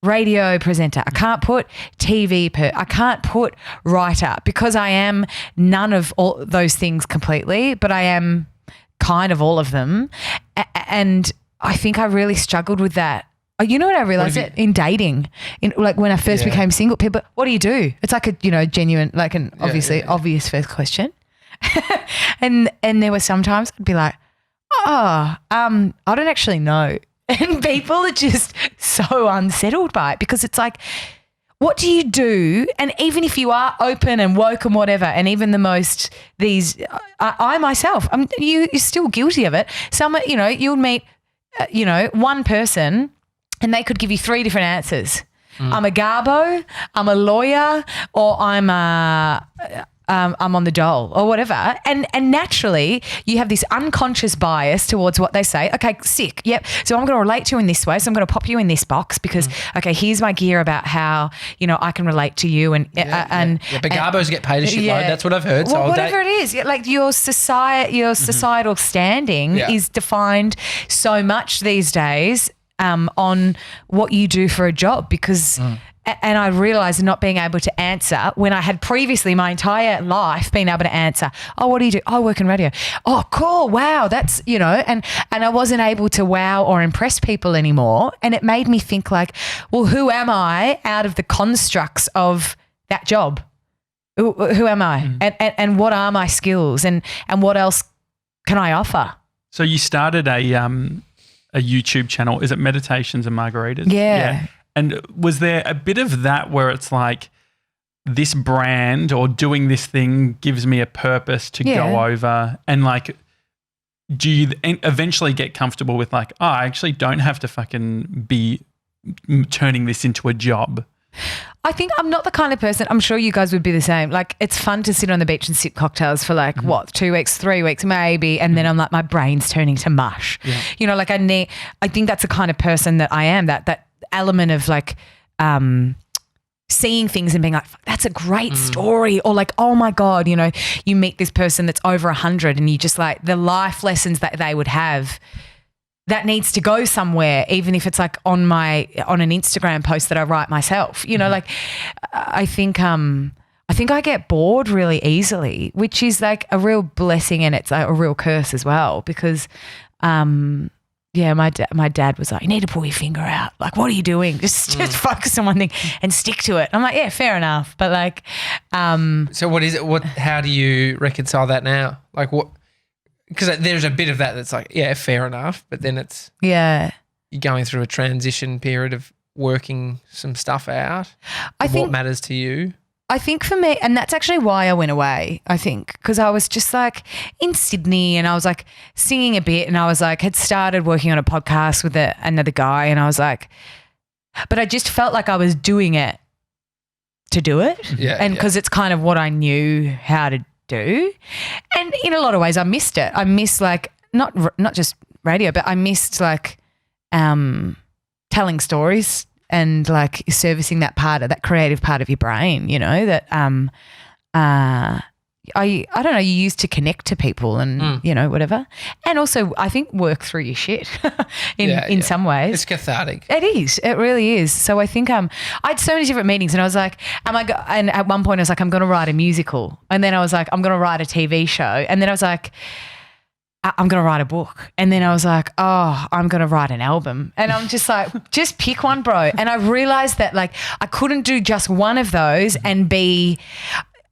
radio presenter, I can't put TV, I can't put writer because I am none of all those things completely, but I am kind of all of them. And I think I really struggled with that. You know what I realized in dating, like when I first became single, people, what do you do? It's like a, genuine, like an obvious first question. and there were sometimes I'd be like, I don't actually know. And people are just so unsettled by it because it's like, what do you do? And even if you are open and woke and whatever, and even the most I myself, you're still guilty of it. Some, you'll meet, one person and they could give you 3 different answers. I'm a garbo, I'm a lawyer, or I'm on the dole or whatever. And naturally you have this unconscious bias towards what they say. Okay, sick. Yep. So I'm going to relate to you in this way. So I'm going to pop you in this box because, okay, here's my gear about how, I can relate to you. But garbos get paid a shitload. That's what I've heard. Well, whatever it is, like your societal standing is defined so much these days on what you do for a job because and I realised not being able to answer when I had previously my entire life been able to answer, oh, what do you do? Oh, I work in radio. Oh, cool. Wow. That's, and I wasn't able to wow or impress people anymore. And it made me think like, well, who am I out of the constructs of that job? Who am I? And what are my skills and what else can I offer? So you started a YouTube channel. Is it Meditations and Margaritas? Yeah. And was there a bit of that where it's like this brand or doing this thing gives me a purpose to go over and like do you eventually get comfortable with like, oh, I actually don't have to fucking be turning this into a job? I think I'm not the kind of person, I'm sure you guys would be the same. Like it's fun to sit on the beach and sip cocktails for like 2 weeks, 3 weeks maybe. And then I'm like, my brain's turning to mush. Yeah. Like I think that's the kind of person that I am, that element of like seeing things and being like, that's a great story, or like, oh my God, you meet this person that's over 100 and you just like the life lessons that they would have that needs to go somewhere, even if it's like on an Instagram post that I write myself, like I think I get bored really easily, which is like a real blessing and it's like a real curse as well because my dad was like, you need to pull your finger out. Like, what are you doing? Just focus on one thing and stick to it. I'm like, yeah, fair enough. But like, so what is it? How do you reconcile that now? Like what? Because there's a bit of that that's like, yeah, fair enough. But then it's you're going through a transition period of working some stuff out. I think what matters to you. I think for me, and that's actually why I went away, I think, because I was just like in Sydney and I was like singing a bit and I was like, had started working on a podcast with another guy and I was like, but I just felt like I was doing it to do it. Yeah. And because it's kind of what I knew how to do. And in a lot of ways I missed it. I missed like, not just radio, but I missed like telling stories and like servicing that creative part of your brain, that I don't know, you use to connect to people and whatever. And also I think work through your shit in some ways. It's cathartic. It is. It really is. So I think I had so many different meetings and I was like, and at one point I was like, I'm going to write a musical. And then I was like, I'm going to write a TV show. And then I was like, I'm going to write a book. And then I was like, oh, I'm going to write an album. And I'm just like, just pick one, bro. And I realized that like I couldn't do just one of those and be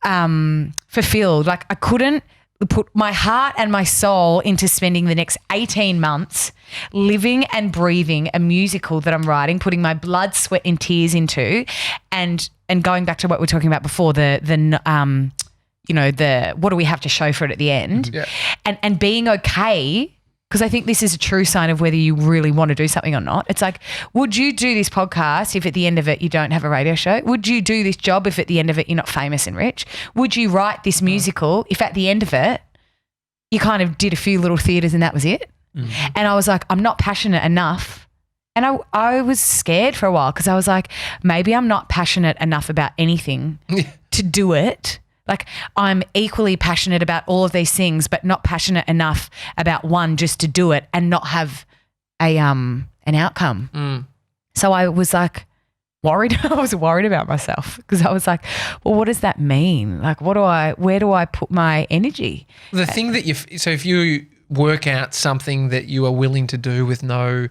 fulfilled. Like I couldn't put my heart and my soul into spending the next 18 months living and breathing a musical that I'm writing, putting my blood, sweat and tears into and going back to what we were talking about before, the what do we have to show for it at the end? Yeah. And being okay, because I think this is a true sign of whether you really want to do something or not. It's like, would you do this podcast if at the end of it you don't have a radio show? Would you do this job if at the end of it you're not famous and rich? Would you write this musical if at the end of it you kind of did a few little theatres and that was it? Mm-hmm. And I was like, I'm not passionate enough. And I was scared for a while because I was like, maybe I'm not passionate enough about anything to do it. Like I'm equally passionate about all of these things, but not passionate enough about one just to do it and not have an outcome. So I was like worried. I was worried about myself because I was like, well, what does that mean? Like, where do I put my energy? The thing that so if you work out something that you are willing to do with no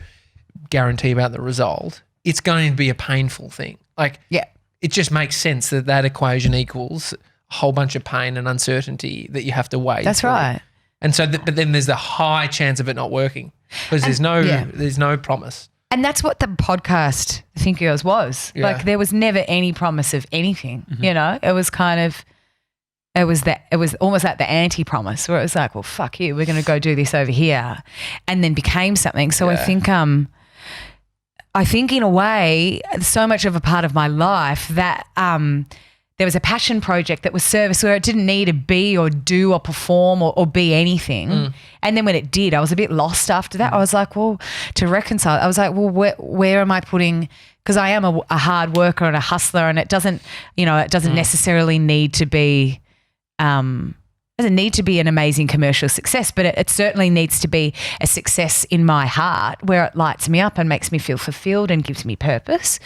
guarantee about the result, it's going to be a painful thing. Like, it just makes sense that equation equals a whole bunch of pain and uncertainty that you have to wait. That's right. And so, but then there's the high chance of it not working because there's no promise. And that's what the podcast Thinkergirls was. Yeah. Like there was never any promise of anything, It was kind of, it was almost like the anti-promise where it was like, well, fuck you, we're going to go do this over here and then became something. So I think in a way, so much of a part of my life that there was a passion project that was service where it didn't need to be or do or perform or be anything. And then when it did, I was a bit lost after that. I was like, well, to reconcile, I was like, well, where am I putting, because I am a hard worker and a hustler and it doesn't necessarily need to be doesn't need to be an amazing commercial success, but it certainly needs to be a success in my heart where it lights me up and makes me feel fulfilled and gives me purpose.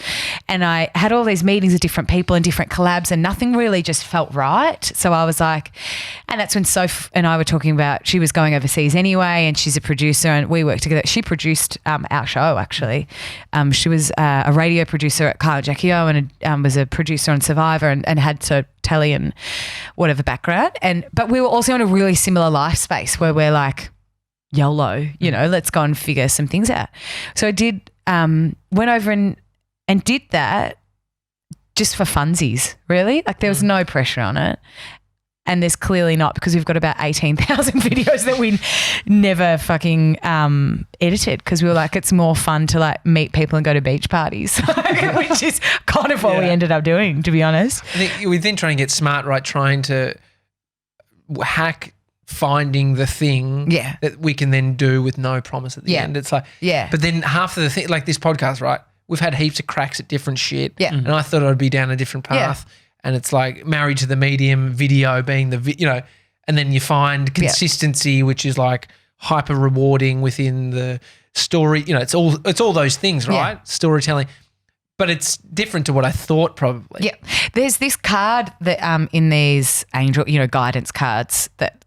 And I had all these meetings with different people and different collabs, and nothing really just felt right. So I was like, and that's when Sophie and I were talking about, she was going overseas anyway, and she's a producer and we worked together. She produced our show, actually. She was a radio producer at Kyle Jackie O and was a producer on Survivor and had to telly and whatever background. But we were also in a really similar life space where we're like, YOLO, let's go and figure some things out. So I went over and did that just for funsies, really. Like there was no pressure on it. And there's clearly not, because we've got about 18,000 videos that we never fucking edited, because we were like, it's more fun to like meet people and go to beach parties, which is kind of what we ended up doing, to be honest. I think we then try and get smart, right? Trying to hack finding the thing that we can then do with no promise at the end. It's like, but then half of the thing, like this podcast, right? We've had heaps of cracks at different shit. Yeah. And I thought I'd be down a different path. Yeah. And it's like married to the medium, video being and then you find consistency, which is like hyper rewarding within the story. It's all those things, right? Yeah. Storytelling. But it's different to what I thought probably. Yeah. There's this card that in these angel, guidance cards that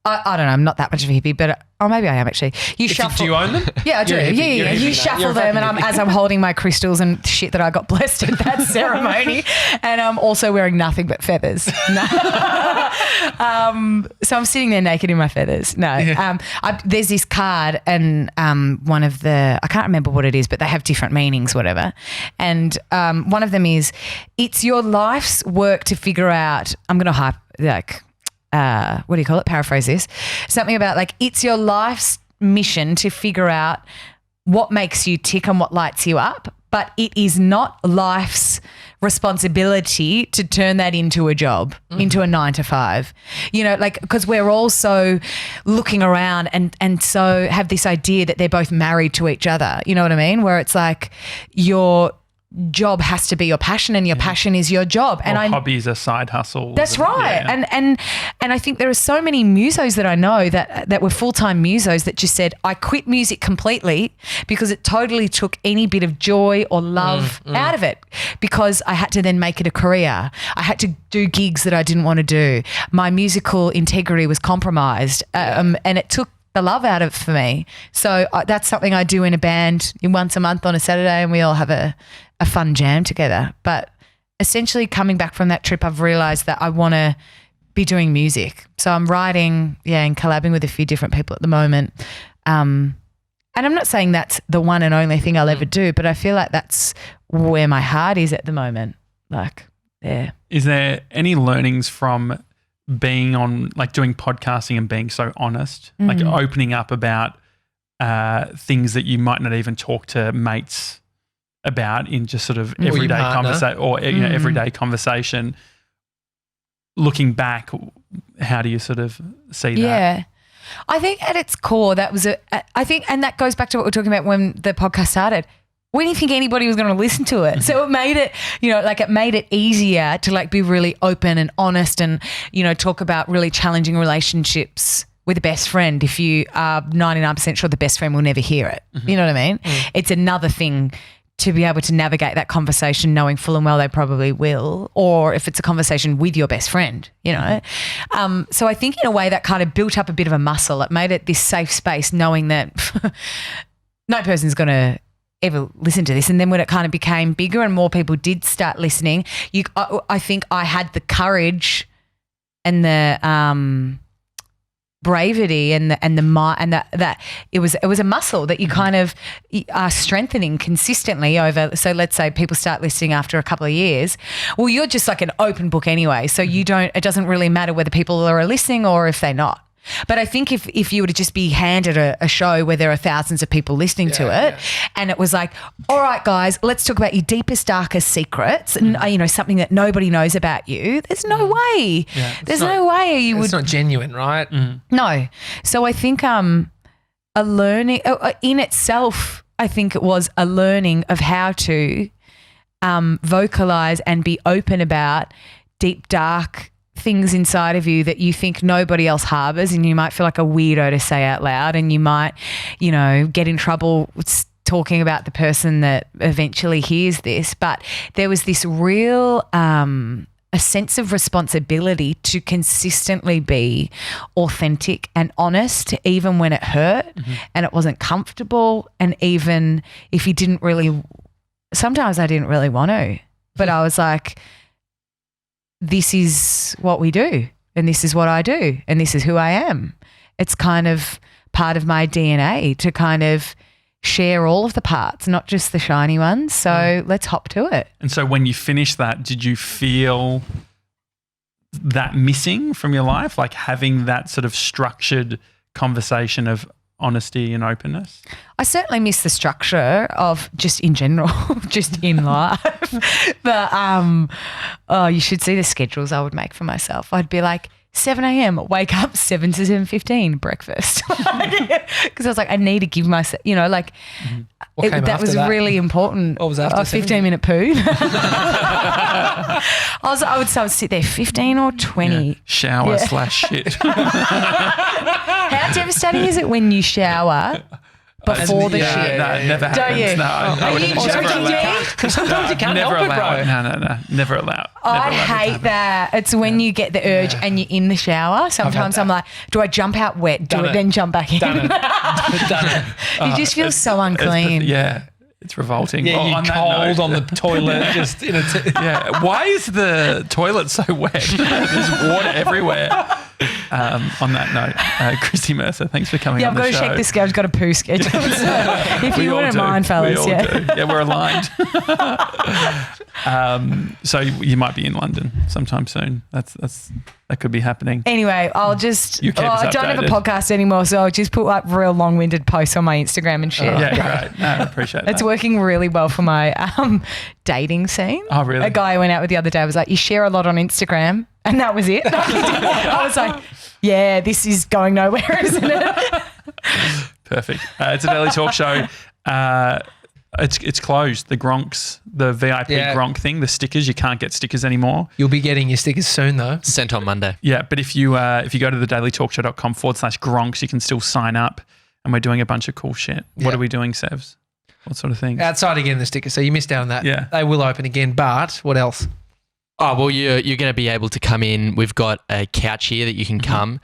I don't know, I'm not that much of a hippie, but maybe I am actually. Do you own them? Yeah, I do. Yeah. You shuffle them and as I'm holding my crystals and shit that I got blessed at that ceremony, and I'm also wearing nothing but feathers. No. So I'm sitting there naked in my feathers. No. There's this card and one of I can't remember what it is, but they have different meanings, whatever. And one of them is, it's your life's work to figure out, I'm going to what do you call it? Paraphrase this. Something about like, it's your life's mission to figure out what makes you tick and what lights you up, but it is not life's responsibility to turn that into a job, into a 9 to 5. Because we're also looking around and so have this idea that they're both married to each other. You know what I mean? Where it's like your job has to be your passion and your passion is your job. And hobby is a side hustle. That's right. Yeah. And I think there are so many musos that I know that were full-time musos that just said, I quit music completely because it totally took any bit of joy or love out of it, because I had to then make it a career. I had to do gigs that I didn't want to do. My musical integrity was compromised and it took the love out of it for me. So that's something I do in a band once a month on a Saturday, and we all have a fun jam together. But essentially coming back from that trip, I've realised that I want to be doing music. So I'm writing, and collabing with a few different people at the moment. And I'm not saying that's the one and only thing I'll ever do, but I feel like that's where my heart is at the moment. Is there any learnings from being on, like doing podcasting and being so honest, like opening up about things that you might not even talk to mates about in just sort of everyday conversation or everyday conversation? Looking back, how do you sort of see that? Yeah, I think at its core that was I think, and that goes back to what we were talking about when the podcast started. We didn't think anybody was going to listen to it. So it made it, it made it easier to like be really open and honest and, talk about really challenging relationships with a best friend if you are 99% sure the best friend will never hear it. You know what I mean? It's another thing to be able to navigate that conversation knowing full and well they probably will, or if it's a conversation with your best friend, So I think in a way that kind of built up a bit of a muscle. It made it this safe space knowing that no person's going to ever listen to this. And then when it kind of became bigger and more people did start listening, I think I had the courage and the bravery and that it was a muscle that you kind of are strengthening consistently over. So let's say people start listening after a couple of years. Well, you're just like an open book anyway. So it doesn't really matter whether people are listening or if they're not. But I think if you were to just be handed a show where there are thousands of people listening to it, and it was like, all right, guys, let's talk about your deepest, darkest secrets, and something that nobody knows about you. There's no way. Yeah, there's no way you would. It's not genuine, right? No. So I think a learning in itself. I think it was a learning of how to vocalize and be open about deep, dark things inside of you that you think nobody else harbors, and you might feel like a weirdo to say out loud, and you might, get in trouble talking about the person that eventually hears this. But there was this real a sense of responsibility to consistently be authentic and honest, even when it hurt and it wasn't comfortable, and even if you didn't really, sometimes I didn't really want to, but I was like, this is what we do, and this is what I do, and this is who I am. It's kind of part of my DNA to kind of share all of the parts, not just the shiny ones. So let's hop to it. And so when you finished that, did you feel that missing from your life, like having that sort of structured conversation of honesty and openness? I certainly miss the structure of just in general, just in life. But you should see the schedules I would make for myself. I'd be like, 7 a.m, wake up, 7 to 7:15, breakfast. Because I was like, I need to give myself, that was really important. What was after? A 15-minute poo. I would sit there 15 or 20. Yeah. Shower / shit. How devastating is it when you shower before the shit? No, it never happens. Don't you? No, Are you joking me? Because sometimes you can't help it, bro. No. Never allow. I hate that. It's when you get the urge and you're in the shower. Sometimes I'm like, do I jump out wet, then jump back in? Done it. You just feel so unclean. It's revolting. Yeah, you're cold on the toilet, just in a why is the toilet so wet? There's water everywhere. On that note, Kristie Mercer, thanks for coming on the show. Yeah, I've got to check this schedule. I've got a poo schedule. So if you wouldn't mind, fellas. We all do. Yeah, we're aligned. So you might be in London sometime soon. That could be happening. Anyway, I'll just You keep us I don't have a updated. podcast anymore, so I'll just put like real long-winded posts on my Instagram and shit. Great. No, I appreciate that. It's working really well for my dating scene. Oh, really? A guy I went out with the other day was like, you share a lot on Instagram. And that was it. I was like, yeah, this is going nowhere, isn't it? Perfect. It's a daily talk show. It's closed. The Gronks, the VIP Gronk thing, the stickers, you can't get stickers anymore. You'll be getting your stickers soon though. Sent on Monday. Yeah, but if you go to thedailytalkshow.com/Gronks, you can still sign up, and we're doing a bunch of cool shit. What are we doing, Sevs? What sort of things? Outside again, the stickers. So you missed out on that. Yeah. They will open again, but what else? Oh, well, you're going to be able to come in. We've got a couch here that you can come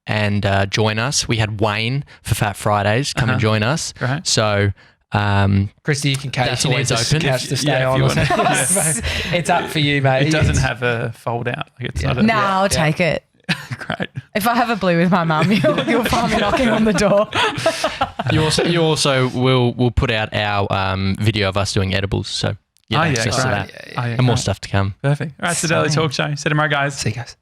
and join us. We had Wayne for Fat Fridays come and join us. Right. So Kristie, you can catch that's always open. Couch to stay if on. you Or want. something. It's up for you, mate. It doesn't have a fold out. Like it's not a, No, I'll take it. Great. If I have a blue with my mum, you'll find me knocking on the door. you also will put out our video of us doing edibles. So you have access to that. And And more stuff to come. Perfect. All right, it's the Daily Talk Show. See you tomorrow, guys. See you guys.